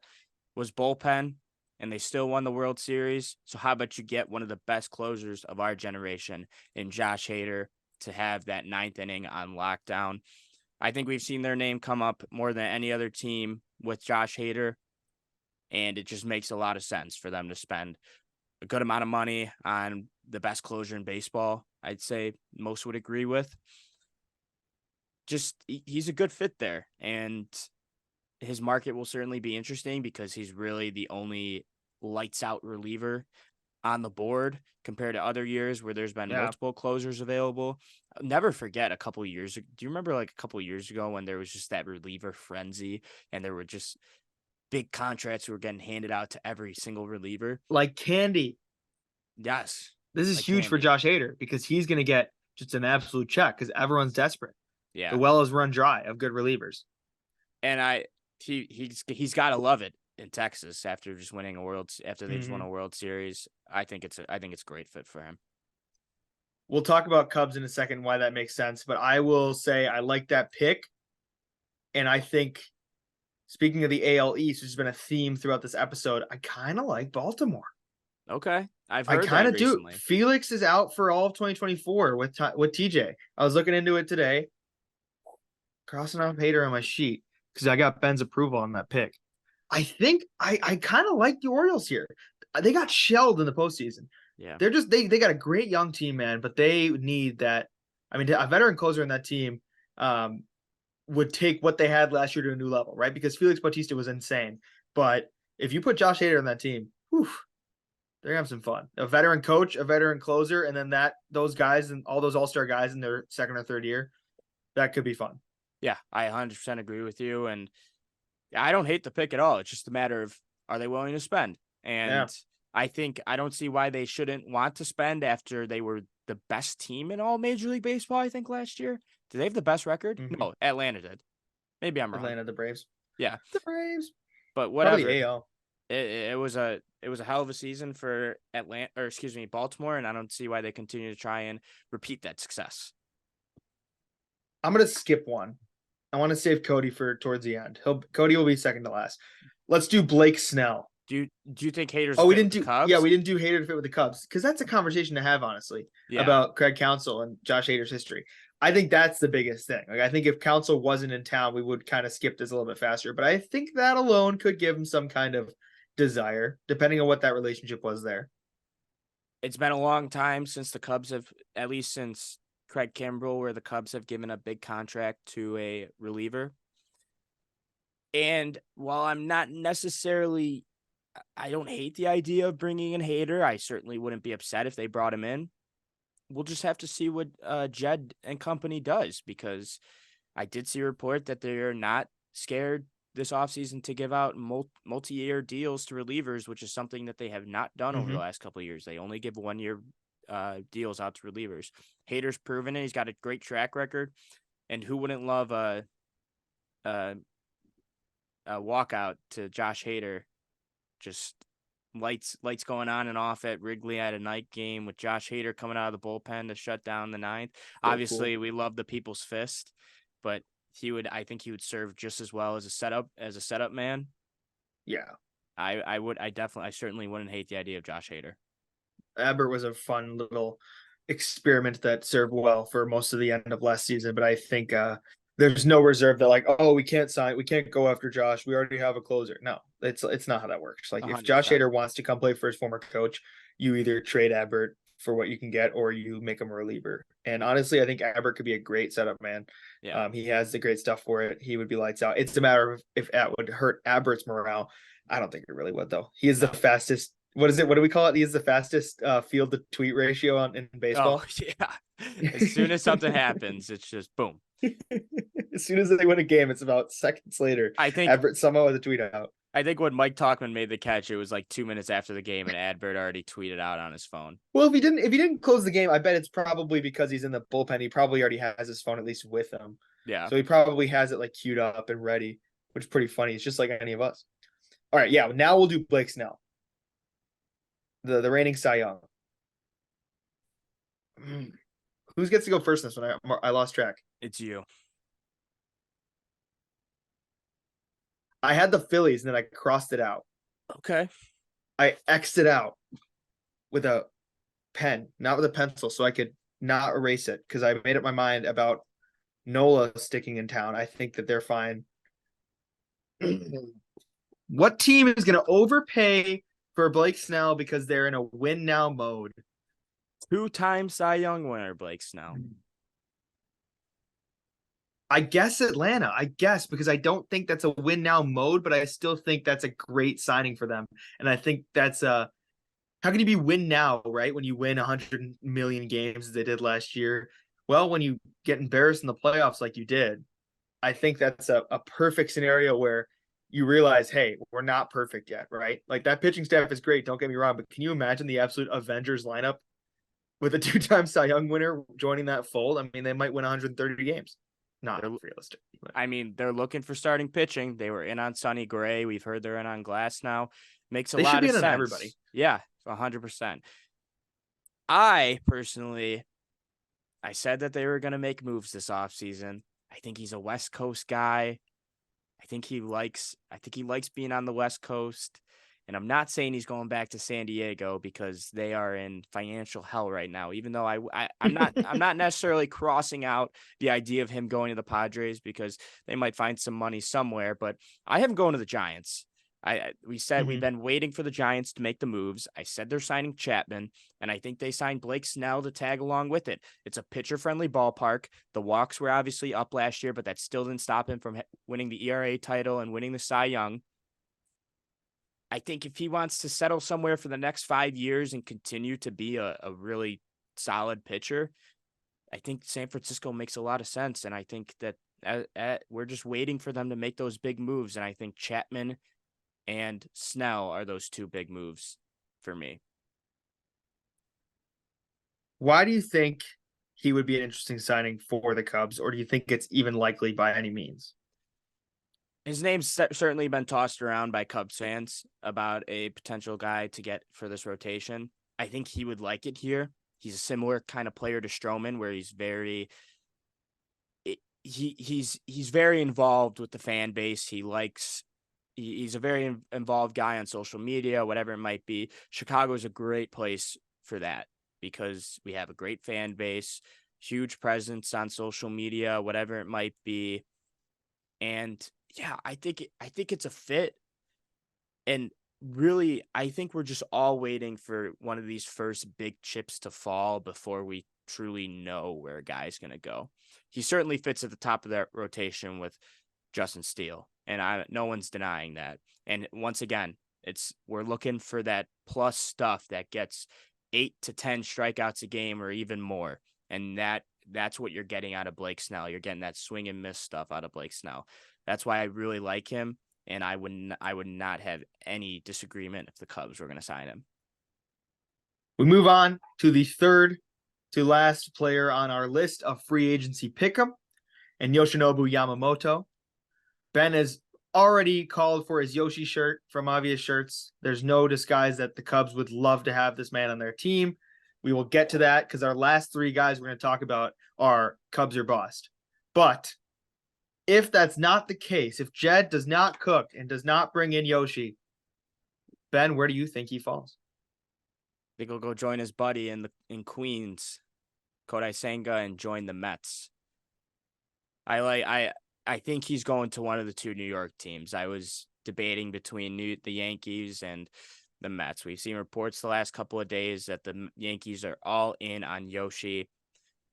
was bullpen, and they still won the World Series. So how about you get one of the best closers of our generation in Josh Hader to have that ninth inning on lockdown? I think we've seen their name come up more than any other team with Josh Hader, and it just makes a lot of sense for them to spend a good amount of money on the best closer in baseball. I'd say most would agree with. Just he's a good fit there, and his market will certainly be interesting because he's really the only lights out reliever on the board compared to other years where there's been multiple closers available. I'll never forget a couple of years. Do you remember like a couple of years ago when there was just that reliever frenzy and there were just big contracts who were getting handed out to every single reliever?
Like candy.
Yes.
This is
Like
huge for
candy.
Josh Hader because he's going to get just an absolute check because everyone's desperate.
Yeah.
The well is run dry of good relievers.
And he's got to love it in Texas after just winning after they just won a World Series. I think it's a great fit for him.
We'll talk about Cubs in a second, why that makes sense. But I will say I like that pick. And I think, speaking of the AL East, which has been a theme throughout this episode, I kind of like Baltimore.
Okay. I've
I
heard
kind
that
of do.
recently.
Felix is out for all of 2024 with TJ. I was looking into it today, crossing off Hader on my sheet because I got Ben's approval on that pick. I think I kind of like the Orioles here. They got shelled in the postseason.
Yeah.
They're just they got a great young team, man, but they need that. I mean, a veteran closer in that team would take what they had last year to a new level, right? Because Felix Bautista was insane. But if you put Josh Hader on that team, whew, they're gonna have some fun. A veteran coach, a veteran closer, and then those guys and all those all-star guys in their second or third year, that could be fun.
Yeah, I 100% agree with you. And I don't hate the pick at all. It's just a matter of, are they willing to spend? And I don't see why they shouldn't want to spend after they were the best team in all Major League Baseball, I think, last year. Did they have the best record?
Mm-hmm.
No, Atlanta did. Maybe I'm wrong.
Atlanta, the Braves.
Yeah.
The Braves.
But whatever.
Probably AL.
It was a hell of a season for Baltimore, and I don't see why they continue to try and repeat that success.
I'm gonna skip one. I want to save Cody for towards the end. Cody will be second to last. Let's do Blake Snell.
Do you think Hader's
we didn't do
Cubs?
Yeah, we didn't do Hader to fit with the Cubs because that's a conversation to have, honestly, about Craig Counsell and Josh Hader's history. I think that's the biggest thing. Like, I think if Counsell wasn't in town, we would kind of skip this a little bit faster. But I think that alone could give him some kind of desire, depending on what that relationship was there.
It's been a long time since the Cubs have, at least since Craig Kimbrell, where the Cubs have given a big contract to a reliever. And while I'm not necessarily, I don't hate the idea of bringing in Hader. I certainly wouldn't be upset if they brought him in. We'll just have to see what Jed and company does, because I did see a report that they're not scared this offseason to give out multi-year deals to relievers, which is something that they have not done over the last couple of years. They only give 1 year deals out to relievers. Hader's proven it. He's got a great track record, and who wouldn't love a walkout to Josh Hader? Just lights going on and off at Wrigley at a night game with Josh Hader coming out of the bullpen to shut down the ninth. Obviously, we love the people's fist, but I think he would serve just as well as a setup man.
Yeah.
I certainly wouldn't hate the idea of Josh Hader.
Abbott was a fun little experiment that served well for most of the end of last season, but I think there's no reserve that like, oh, we can't go after Josh. We already have a closer. No, it's not how that works. Like 100%. If Josh Hader wants to come play for his former coach, you either trade Abbott for what you can get or you make him a reliever. And honestly, I think Albert could be a great setup man.
Yeah.
He has the great stuff for it. He would be lights out. It's a matter of if that would hurt Albert's morale. I don't think it really would, though. He is the
No.
fastest. What is it? What do we call it? He is the fastest field to tweet ratio in
Oh,
baseball.
yeah. As soon as something happens, it's just boom.
As soon as they win a game, it's about seconds later.
I think
Albert somehow has a tweet out.
I think when Mike Talkman made the catch, it was like 2 minutes after the game, and Adbert already tweeted out on his phone.
Well, if he didn't close the game, I bet it's probably because he's in the bullpen. He probably already has his phone at least with him.
Yeah.
So he probably has it like queued up and ready, which is pretty funny. It's just like any of us. All right, yeah. Now we'll do Blake Snell, the reigning Cy Young. Who gets to go first in this one? I lost track.
It's you.
I had the Phillies and then I crossed it out.
Okay.
I X'd it out with a pen, not with a pencil, so I could not erase it because I made up my mind about Nola sticking in town. I think that they're fine. What team is going to overpay for Blake Snell because they're in a win now mode?
2-time Cy Young winner, Blake Snell.
I guess Atlanta. I guess because I don't think that's a win now mode, but I still think that's a great signing for them. And I think that's a how can you be win now, right? When you win 100 million games as they did last year. Well, when you get embarrassed in the playoffs like you did, I think that's a perfect scenario where you realize, hey, we're not perfect yet, right? Like that pitching staff is great. Don't get me wrong, but can you imagine the absolute Avengers lineup with a 2-time Cy Young winner joining that fold? I mean, they might win 130 games. Not realistic. But.
I mean, they're looking for starting pitching. They were in on Sonny Gray. We've heard they're in on Glasnow. Makes a
They
lot
should be
of
in
sense.
on everybody.
Yeah, 100%. I personally, I said that they were going to make moves this offseason. I think he's a West Coast guy. I think he likes being on the West Coast. And I'm not saying he's going back to San Diego because they are in financial hell right now. Even though I'm not necessarily crossing out the idea of him going to the Padres because they might find some money somewhere. But I have him going to the Giants. We said we've been waiting for the Giants to make the moves. I said they're signing Chapman, and I think they signed Blake Snell to tag along with it. It's a pitcher-friendly ballpark. The walks were obviously up last year, but that still didn't stop him from winning the ERA title and winning the Cy Young. I think if he wants to settle somewhere for the next 5 years and continue to be a really solid pitcher, I think San Francisco makes a lot of sense. And I think that we're just waiting for them to make those big moves. And I think Chapman and Snell are those two big moves for me.
Why do you think he would be an interesting signing for the Cubs, or do you think it's even likely by any means?
His name's certainly been tossed around by Cubs fans about a potential guy to get for this rotation. I think he would like it here. He's a similar kind of player to Stroman, where he's very involved with the fan base. He's a very involved guy on social media, whatever it might be. Chicago is a great place for that because we have a great fan base, huge presence on social media, whatever it might be. And yeah, I think it's a fit. And really, I think we're just all waiting for one of these first big chips to fall before we truly know where a guy's going to go. He certainly fits at the top of that rotation with Justin Steele, and no one's denying that. And once again, we're looking for that plus stuff that gets 8 to 10 strikeouts a game or even more. And that's what you're getting out of Blake Snell. You're getting that swing and miss stuff out of Blake Snell. That's why I really like him, and I would not have any disagreement if the Cubs were going to sign him.
We move on to the third to last player on our list of free agency pick'em, and Yoshinobu Yamamoto. Ben has already called for his Yoshi shirt from Obvious Shirts. There's no disguise that the Cubs would love to have this man on their team. We will get to that because our last three guys we're going to talk about are Cubs or bust. But if that's not the case, if Jed does not cook and does not bring in Yoshi, Ben, where do you think he falls?
I think he'll go join his buddy in Queens, Kodai Senga, and join the Mets. I think he's going to one of the two New York teams. I was debating between the Yankees and the Mets. We've seen reports the last couple of days that the Yankees are all in on Yoshi.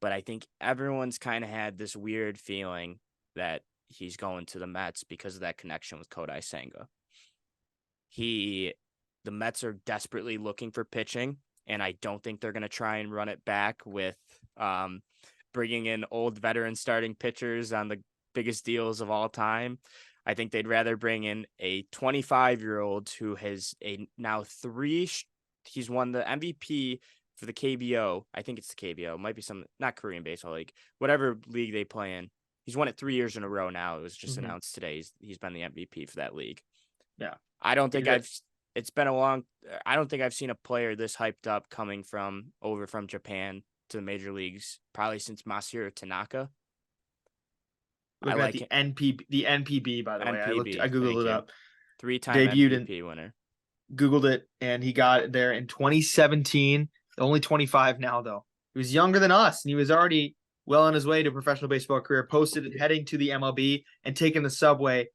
but I think everyone's kind of had this weird feeling that he's going to the Mets because of that connection with Kodai Senga. The Mets are desperately looking for pitching, and I don't think they're going to try and run it back with bringing in old veteran starting pitchers on the biggest deals of all time. I think they'd rather bring in a 25-year-old who has he's won the MVP for the KBO. I think it's the KBO. It might be some, not Korean baseball league, whatever league they play in. He's won it 3 years in a row now. It was just announced today. He's been the MVP for that league.
Yeah.
I don't think I don't think I've seen a player this hyped up coming from Japan to the major leagues probably since Masahiro Tanaka.
Looking at the NPB, by the way. I Googled it up.
3-time
Debuted
MVP winner.
Googled it, and he got there in 2017. Only 25 now, though. He was younger than us, and he was already well on his way to a professional baseball career, posted heading to the MLB and taking the subway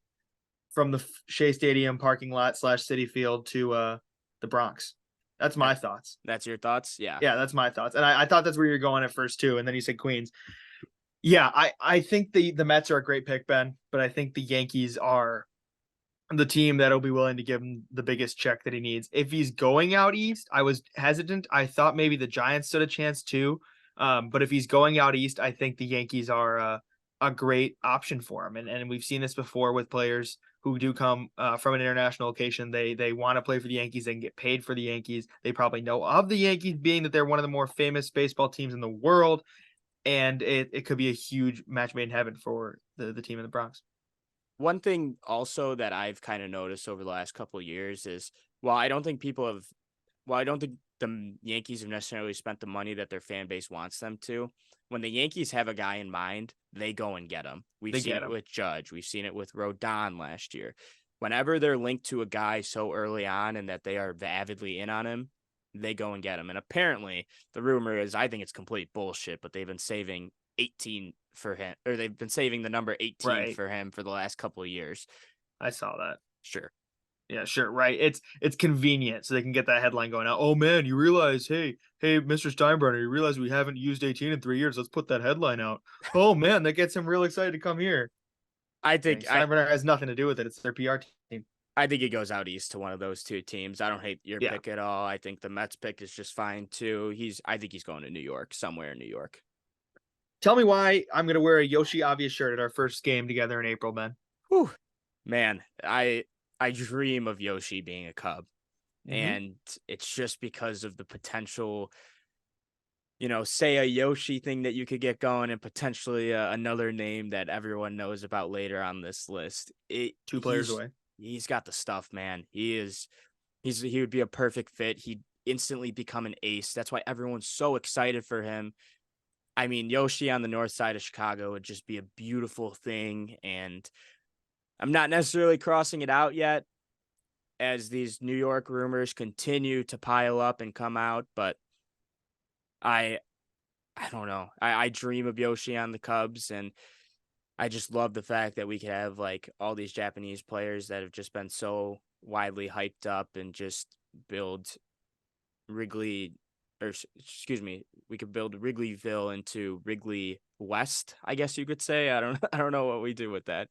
from the Shea Stadium parking lot / Citi Field to the Bronx. That's my thoughts.
That's your thoughts? Yeah.
Yeah, that's my thoughts. And I thought that's where you're going at first, too. And then you said Queens. Yeah, I think the Mets are a great pick, Ben, but I think the Yankees are the team that'll be willing to give him the biggest check that he needs. If he's going out east, I was hesitant. I thought maybe the Giants stood a chance too. But if he's going out east, I think the Yankees are a great option for him. And we've seen this before with players who do come from an international location. They want to play for the Yankees. They can get paid for the Yankees. They probably know of the Yankees, being that they're one of the more famous baseball teams in the world. And it could be a huge match made in heaven for the team in the Bronx.
One thing also that I've kind of noticed over the last couple of years is I don't think the Yankees have necessarily spent the money that their fan base wants them to. When the Yankees have a guy in mind, they go and get him. We've seen it with Judge. We've seen it with Rodon last year. Whenever they're linked to a guy so early on and that they are avidly in on him, they go and get him. And apparently the rumor is, I think it's complete bullshit, but they've been saving 18 for him, or they've been saving the number 18 for him for the last couple of years.
I saw that.
Sure.
Yeah, sure. Right. It's convenient so they can get that headline going out. Oh man, you realize, hey, Mr. Steinbrenner, you realize we haven't used 18 in 3 years. Let's put that headline out. Oh man, that gets him real excited to come here.
I think
Steinbrenner has nothing to do with it. It's their PR team.
I think he goes out east to one of those two teams. I don't hate your pick at all. I think the Mets pick is just fine too. I think he's going to New York, somewhere in New York.
Tell me why I'm going to wear a Yoshi Obvious shirt at our first game together in April, Ben.
Whew. Man, I dream of Yoshi being a Cub. Mm-hmm. And it's just because of the potential, say a Yoshi thing that you could get going, and potentially another name that everyone knows about later on this list.
Two players away.
He's got the stuff, man. He would be a perfect fit. He'd instantly become an ace. That's why everyone's so excited for him. I mean, Yoshi on the north side of Chicago would just be a beautiful thing. And I'm not necessarily crossing it out yet as these New York rumors continue to pile up and come out. But I don't know. I dream of Yoshi on the Cubs, and I just love the fact that we could have like all these Japanese players that have just been so widely hyped up and just build we could build Wrigleyville into Wrigley West, I guess you could say. I don't know what we do with that.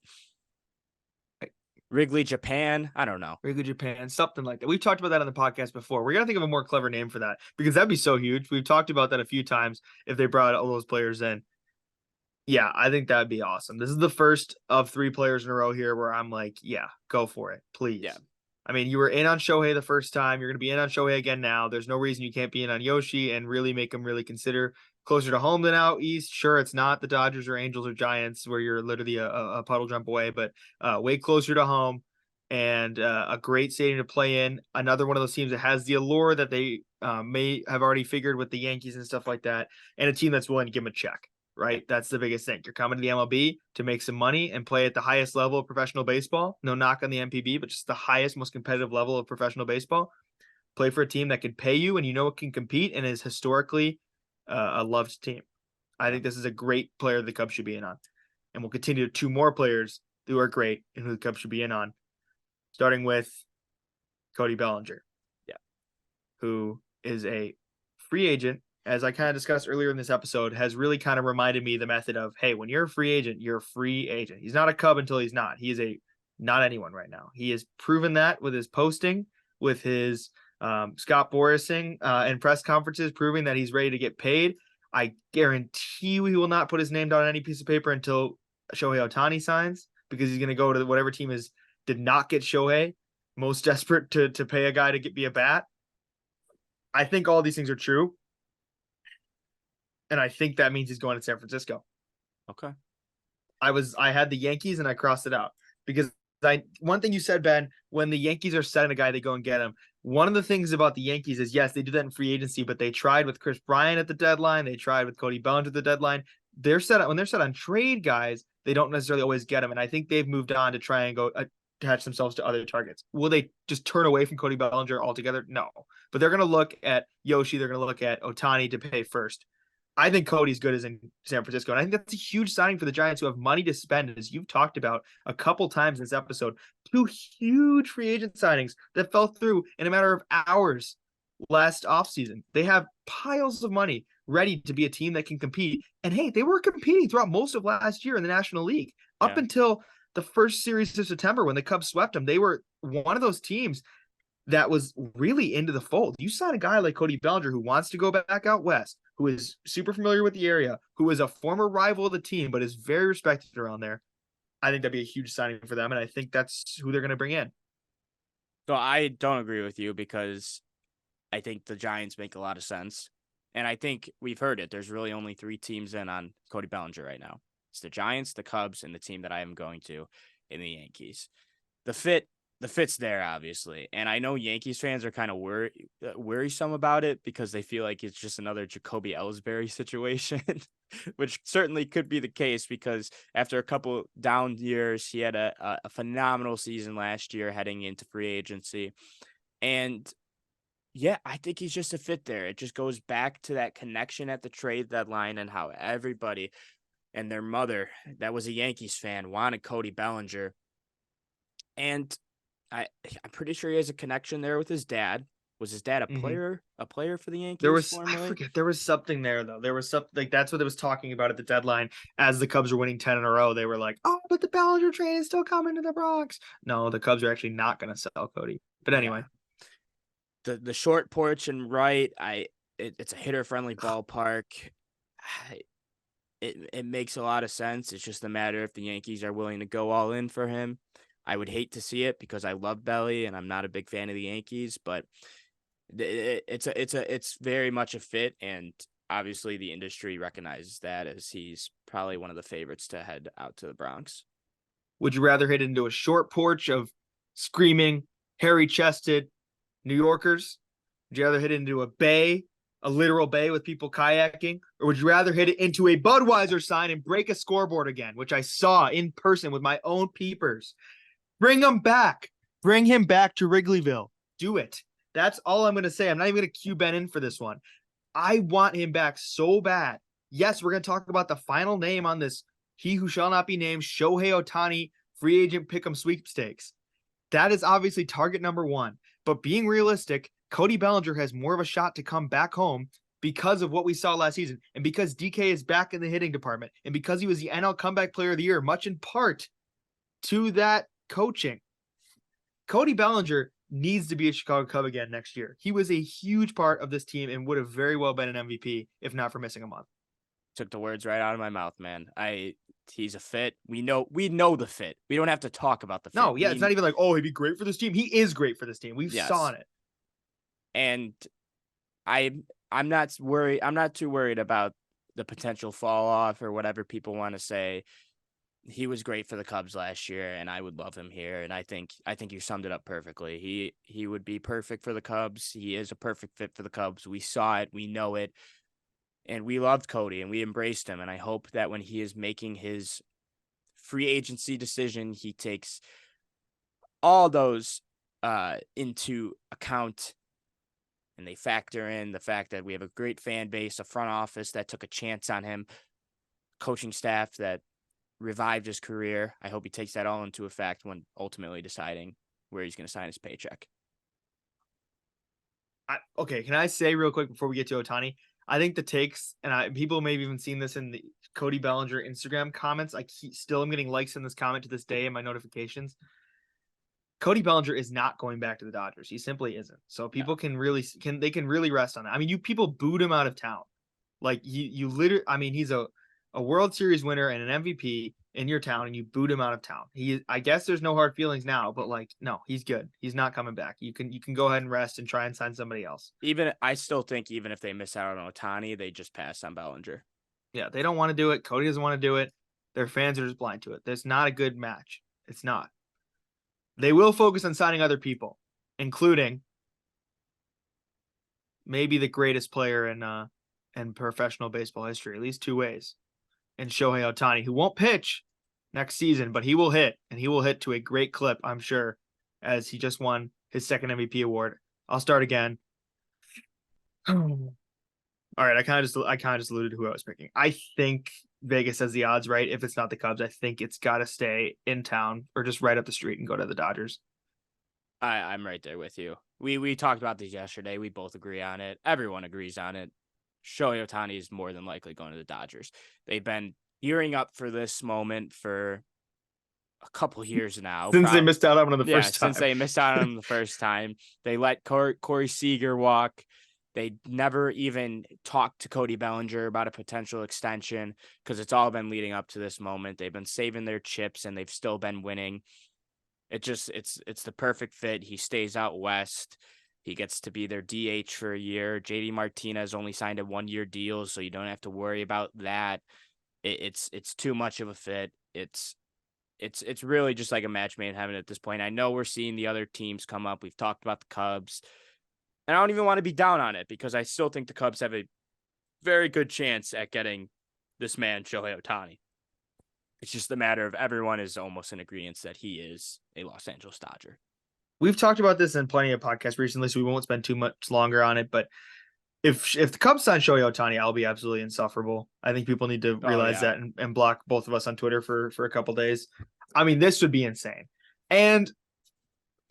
Wrigley Japan. I don't know.
Wrigley Japan, something like that. We've talked about that on the podcast before. We're going to think of a more clever name for that because that'd be so huge. We've talked about that a few times if they brought all those players in. Yeah, I think that'd be awesome. This is the first of 3 players in a row here where I'm like, yeah, go for it, please.
Yeah.
I mean, you were in on Shohei the first time. You're going to be in on Shohei again now. There's no reason you can't be in on Yoshi and really make him really consider closer to home than out east. Sure, it's not the Dodgers or Angels or Giants where you're literally a puddle jump away, but way closer to home and a great stadium to play in. Another one of those teams that has the allure that they may have already figured with the Yankees and stuff like that, and a team that's willing to give them a check. Right. That's the biggest thing. You're coming to the MLB to make some money and play at the highest level of professional baseball. No knock on the MPB, but just the highest, most competitive level of professional baseball. Play for a team that can pay you and it can compete and is historically a loved team. I think this is a great player the Cubs should be in on. And we'll continue 2 more players who are great and who the Cubs should be in on, starting with Cody Bellinger.
Yeah.
Who is a free agent as I kind of discussed earlier in this episode, has really kind of reminded me the method of, hey, when you're a free agent, you're a free agent. He's not a Cub until he's not. He is a not anyone right now. He has proven that with his posting, with his Scott Borising in press conferences, proving that he's ready to get paid. I guarantee he will not put his name down on any piece of paper until Shohei Ohtani signs, because he's going to go to whatever team did not get Shohei, most desperate to pay a guy to be a bat. I think all these things are true. And I think that means he's going to San Francisco.
Okay.
I had the Yankees and I crossed it out because one thing you said, Ben, when the Yankees are setting a guy, they go and get him. One of the things about the Yankees is, yes, they do that in free agency, but they tried with Chris Bryant at the deadline. They tried with Cody Bellinger at the deadline. When they're set on trade guys, they don't necessarily always get them. And I think they've moved on to try and go attach themselves to other targets. Will they just turn away from Cody Bellinger altogether? No, but they're going to look at Yoshi. They're going to look at Ohtani to pay first. I think Cody's good as in San Francisco. And I think that's a huge signing for the Giants, who have money to spend, as you've talked about a couple times in this episode. 2 huge free agent signings that fell through in a matter of hours last offseason. They have piles of money ready to be a team that can compete. And hey, they were competing throughout most of last year in the National League. Up until the first series of September when the Cubs swept them. They were one of those teams that was really into the fold. You sign a guy like Cody Bellinger, who wants to go back out west, who is super familiar with the area, who is a former rival of the team, but is very respected around there. I think that'd be a huge signing for them, and I think that's who they're going to bring in.
So I don't agree with you, because I think the Giants make a lot of sense. And I think we've heard it. There's really only 3 teams in on Cody Bellinger right now. It's the Giants, the Cubs, and the team that I am going to in the Yankees. The fit's there, obviously. And I know Yankees fans are kind of worrisome about it, because they feel like it's just another Jacoby Ellsbury situation, which certainly could be the case, because after a couple down years, he had a phenomenal season last year heading into free agency. And yeah, I think he's just a fit there. It just goes back to that connection at the trade deadline and how everybody and their mother that was a Yankees fan wanted Cody Bellinger. And I'm pretty sure he has a connection there with his dad. Was his dad a player for the Yankees formerly?
I forget, there was something there though. There was something like that's what it was talking about at the deadline as the Cubs were winning 10 in a row. They were like, "Oh, but the Bellinger train is still coming to the Bronx." No, the Cubs are actually not going to sell Cody. But anyway,
the short porch and right, it's a hitter friendly ballpark. It makes a lot of sense. It's just a matter if the Yankees are willing to go all in for him. I would hate to see it, because I love Belly and I'm not a big fan of the Yankees, but it's very much a fit, and obviously the industry recognizes that, as he's probably one of the favorites to head out to the Bronx.
would you rather hit into a short porch of screaming, hairy-chested New Yorkers? Would you rather hit into a bay, a literal bay with people kayaking? Or would you rather hit it into a Budweiser sign and break a scoreboard again, which I saw in person with my own peepers? Bring him back. Bring him back to Wrigleyville. Do it. That's all I'm going to say. I'm not even going to cue Ben in for this one. I want him back so bad. Yes, we're going to talk about the final name on this He Who Shall Not Be Named Shohei Ohtani free agent pick'em sweepstakes. That is obviously target number 1. But being realistic, Cody Bellinger has more of a shot to come back home because of what we saw last season, and because DK is back in the hitting department, and because he was the NL Comeback Player of the Year, much in part to that coaching. Cody Bellinger needs to be a Chicago Cub again next year. He was a huge part of this team and would have very well been an MVP if not for missing a month.
Took the words right out of my mouth, man. He's a fit. We know the fit. We don't have to talk about the fit.
No, yeah, it's not even like, oh, he'd be great for this team. He is great for this team. We've saw it.
And I'm not worried. I'm not too worried about the potential fall off or whatever people want to say. He was great for the Cubs last year, and I would love him here. And I think you summed it up perfectly. He would be perfect for the Cubs. He is a perfect fit for the Cubs. We saw it. We know it. And we loved Cody, and we embraced him. And I hope that when he is making his free agency decision, he takes all those into account, and they factor in the fact that we have a great fan base, a front office that took a chance on him, coaching staff that revived his career. I hope he takes that all into effect when ultimately deciding where he's going to sign his paycheck.
Okay, can I say real quick before we get to Ohtani? I think the takes, and people may have even seen this in the Cody Bellinger Instagram comments. I still am getting likes in this comment to this day in my notifications. Cody Bellinger is not going back to the Dodgers. He simply isn't. So people can really rest on that. I mean, people booed him out of town. Like you literally, I mean, he's a World Series winner and an MVP in your town, and you boot him out of town. I guess there's no hard feelings now, but like, no, he's good. He's not coming back. You can go ahead and rest and try and sign somebody else.
I still think even if they miss out on Ohtani, they just pass on Bellinger.
Yeah, they don't want to do it. Cody doesn't want to do it. Their fans are just blind to it. That's not a good match. It's not. They will focus on signing other people, including maybe the greatest player in professional baseball history, at least two ways, in Shohei Ohtani, who won't pitch next season, but he will hit, and he will hit to a great clip, I'm sure, as he just won his second MVP award. I'll start again. All right, I kind of just alluded to who I was picking. I think Vegas has the odds right. If it's not the Cubs, I think it's got to stay in town or just right up the street and go to the Dodgers.
I'm right there with you. We talked about this yesterday. We both agree on it. Everyone agrees on it. Shohei Ohtani is more than likely going to the Dodgers. They've been gearing up for this moment for a couple years now.
Since they missed out on him the first time.
Since they missed out on him the first time. They let Corey Seager walk. They never even talked to Cody Bellinger about a potential extension because it's all been leading up to this moment. They've been saving their chips and they've still been winning. It's the perfect fit. He stays out west. He gets to be their DH for a year. JD Martinez only signed a 1-year deal, so you don't have to worry about that. It's too much of a fit. It's really just like a match made in heaven at this point. I know we're seeing the other teams come up. We've talked about the Cubs. And I don't even want to be down on it because I still think the Cubs have a very good chance at getting this man, Shohei Ohtani. It's just a matter of everyone is almost in agreement that he is a Los Angeles Dodger.
We've talked about this in plenty of podcasts recently, so we won't spend too much longer on it. But if the Cubs sign Shohei Ohtani, I'll be absolutely insufferable. I think people need to realize that and block both of us on Twitter for a couple days. I mean, this would be insane. And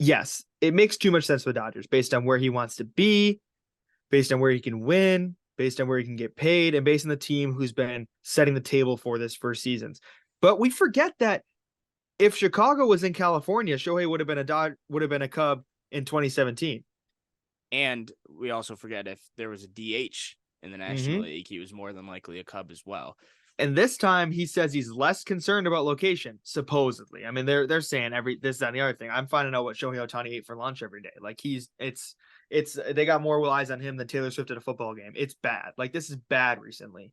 yes, it makes too much sense for the Dodgers based on where he wants to be, based on where he can win, based on where he can get paid, and based on the team who's been setting the table for this for seasons. But we forget that if Chicago was in California, Shohei would have been a Cub in 2017.
And we also forget if there was a DH in the National League, he was more than likely a Cub as well.
And this time he says he's less concerned about location, supposedly. I mean, they're saying this, that, and the other thing. I'm finding out what Shohei Ohtani ate for lunch every day. Like they got more eyes on him than Taylor Swift at a football game. It's bad. Like, this is bad recently,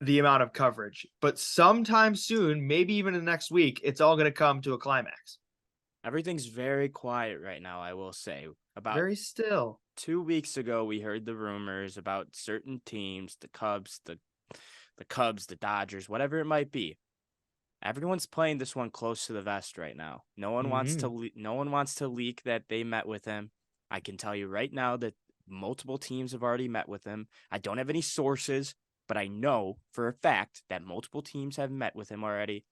the amount of coverage. But sometime soon, maybe even in the next week, it's all going to come to a climax.
Everything's very quiet right now, I will say.
Very still.
2 weeks ago, we heard the rumors about certain teams, the Cubs, the Dodgers, whatever it might be. Everyone's playing this one close to the vest right now. No one wants to leak that they met with him. I can tell you right now that multiple teams have already met with him. I don't have any sources, but I know for a fact that multiple teams have met with him already.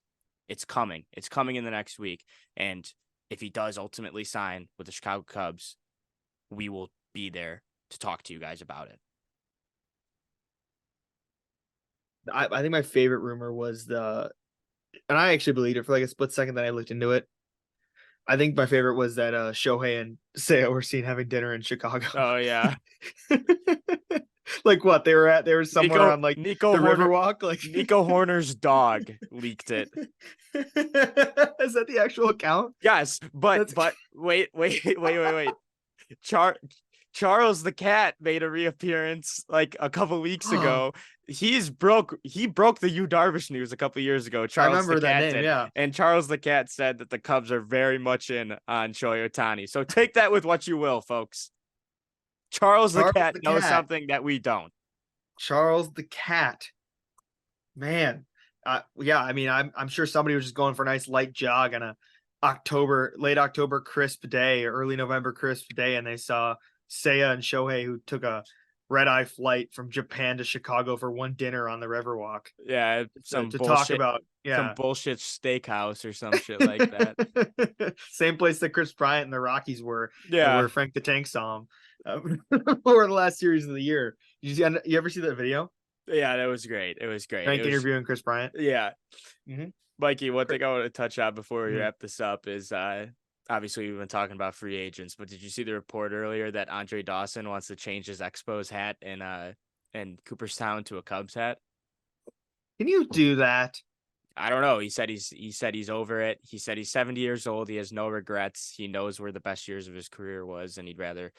It's coming. It's coming in the next week. And if he does ultimately sign with the Chicago Cubs, we will be there to talk to you guys about it.
I think my favorite rumor was and I actually believed it for like a split second that I looked into it. I think my favorite was that Shohei and Seiya were seen having dinner in Chicago.
Oh yeah.
Like what? They were somewhere on like the Riverwalk. Like
Nico Horner's dog leaked it.
Is that the actual account?
Yes, but wait. Charles the cat made a reappearance like a couple weeks ago. He broke the Yu Darvish news a couple years ago.
I remember that name, yeah.
And Charles the cat said that the Cubs are very much in on Shohei Ohtani. So take that with what you will, folks. Charles the cat knows something that we don't.
Charles the cat, man. Yeah, I mean, I'm sure somebody was just going for a nice light jog on a late October crisp day or early November crisp day, and they saw Seiya and Shohei, who took a red-eye flight from Japan to Chicago for one dinner on the Riverwalk.
Yeah,
to talk about
some bullshit steakhouse or some shit like that.
Same place that Chris Bryant and the Rockies were.
Yeah,
where Frank the Tank saw him over the last series of the year. You ever see that video?
Yeah, that was great. It was great.
Frank interviewing Chris Bryant.
Yeah.
Mhm.
Mikey, one thing I want to touch on before we
Mhm.
wrap this up is obviously we've been talking about free agents, but did you see the report earlier that Andre Dawson wants to change his Expos hat in Cooperstown to a Cubs hat?
Can you do that?
I don't know. He said he's over it. He said he's 70 years old. He has no regrets. He knows where the best years of his career was, and he'd rather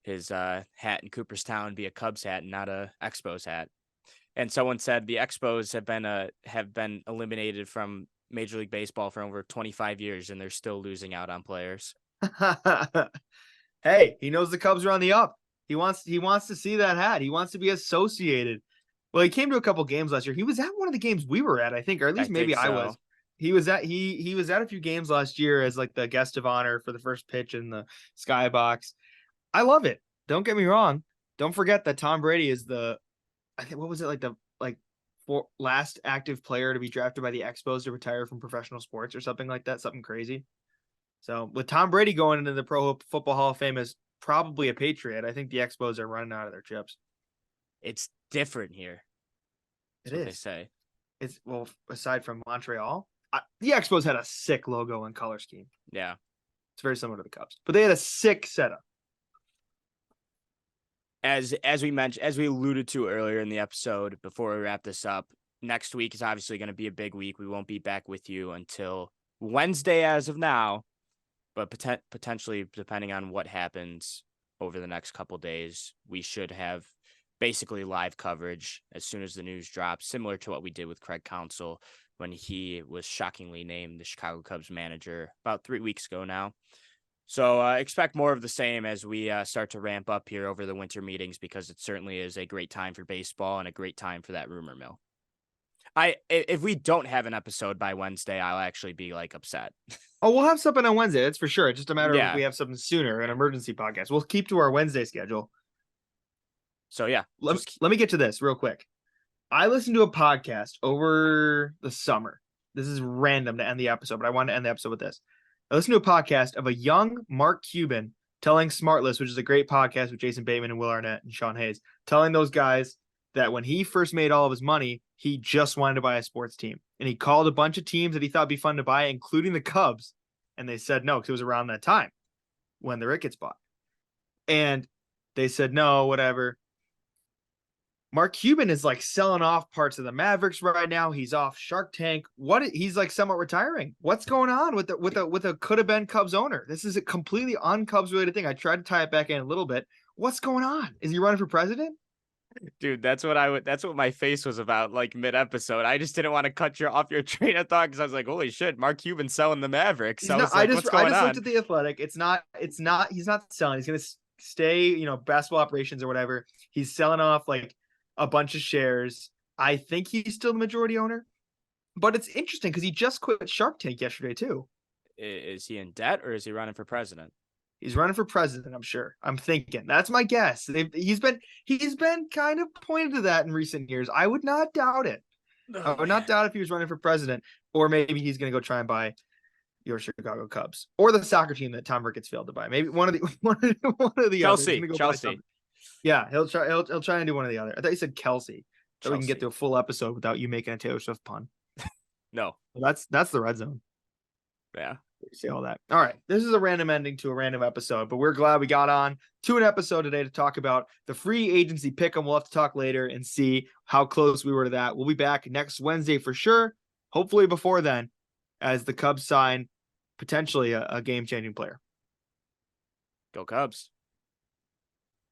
his hat in Cooperstown be a Cubs hat and not a Expos hat. And someone said the Expos have been eliminated from Major League Baseball for over 25 years, and they're still losing out on players.
Hey, he knows the Cubs are on the up. He wants to see that hat. He wants to be associated. Well, he came to a couple games last year. He was at one of the games we were at, I think, or at least maybe I was. He was at a few games last year as like the guest of honor for the first pitch in the skybox. I love it. Don't get me wrong. Don't forget that Tom Brady is I think what was it like the last active player to be drafted by the Expos to retire from professional sports or something like that, something crazy. So with Tom Brady going into the Pro Football Hall of Fame as probably a Patriot, I think the Expos are running out of their chips.
It's different here.
That's what
they say.
It's aside from Montreal, the Expos had a sick logo and color scheme.
Yeah,
it's very similar to the Cubs, but they had a sick setup.
As we mentioned, as we alluded to earlier in the episode, before we wrap this up, next week is obviously going to be a big week. We won't be back with you until Wednesday as of now, but potentially, depending on what happens over the next couple days, we should have basically live coverage as soon as the news drops, similar to what we did with Craig Counsell when he was shockingly named the Chicago Cubs manager about 3 weeks ago now. So expect more of the same as we start to ramp up here over the winter meetings, because it certainly is a great time for baseball and a great time for that rumor mill. If we don't have an episode by Wednesday, I'll actually be like upset.
Oh, we'll have something on Wednesday. That's for sure. It's just a matter of if we have something sooner, an emergency podcast. We'll keep to our Wednesday schedule.
So yeah,
let me get to this real quick. I listened to a podcast over the summer. This is random to end the episode, but I wanted to end the episode with this. I listened to a podcast of a young Mark Cuban telling Smartless, which is a great podcast with Jason Bateman and Will Arnett and Sean Hayes, telling those guys that when he first made all of his money, he just wanted to buy a sports team. And he called a bunch of teams that he thought would be fun to buy, including the Cubs. And they said no, because it was around that time when the Ricketts bought. And they said no, whatever. Mark Cuban is like selling off parts of the Mavericks right now. He's off Shark Tank. He's like somewhat retiring. What's going on with a could have been Cubs owner? This is a completely un-Cubs related thing. I tried to tie it back in a little bit. What's going on? Is he running for president?
Dude, that's what my face was about, like mid-episode. I just didn't want to cut you off your train of thought because I was like, holy shit, Mark Cuban's selling the Mavericks.
I just looked at the Athletic. He's not selling. He's gonna stay, basketball operations or whatever. He's selling off like a bunch of shares. I think he's still the majority owner, but it's interesting because he just quit Shark Tank yesterday too.
Is he in debt or is he running for president?
He's running for president, I'm sure. I'm thinking. That's my guess. He's been kind of pointed to that in recent years. I would not doubt it. I would not doubt if he was running for president, or maybe he's going to go try and buy your Chicago Cubs or the soccer team that Tom Ricketts failed to buy. Maybe one of the
Chelsea.
Others.
Chelsea.
Yeah, he'll try and do one of the other. I thought you said Kelsey. So we can get to a full episode without you making a Taylor Swift pun.
No.
Well, that's the red zone.
Yeah.
See all that. All right. This is a random ending to a random episode, but we're glad we got on to an episode today to talk about the free agency pick 'em. We'll have to talk later and see how close we were to that. We'll be back next Wednesday for sure. Hopefully before then, as the Cubs sign potentially a game-changing player.
Go Cubs.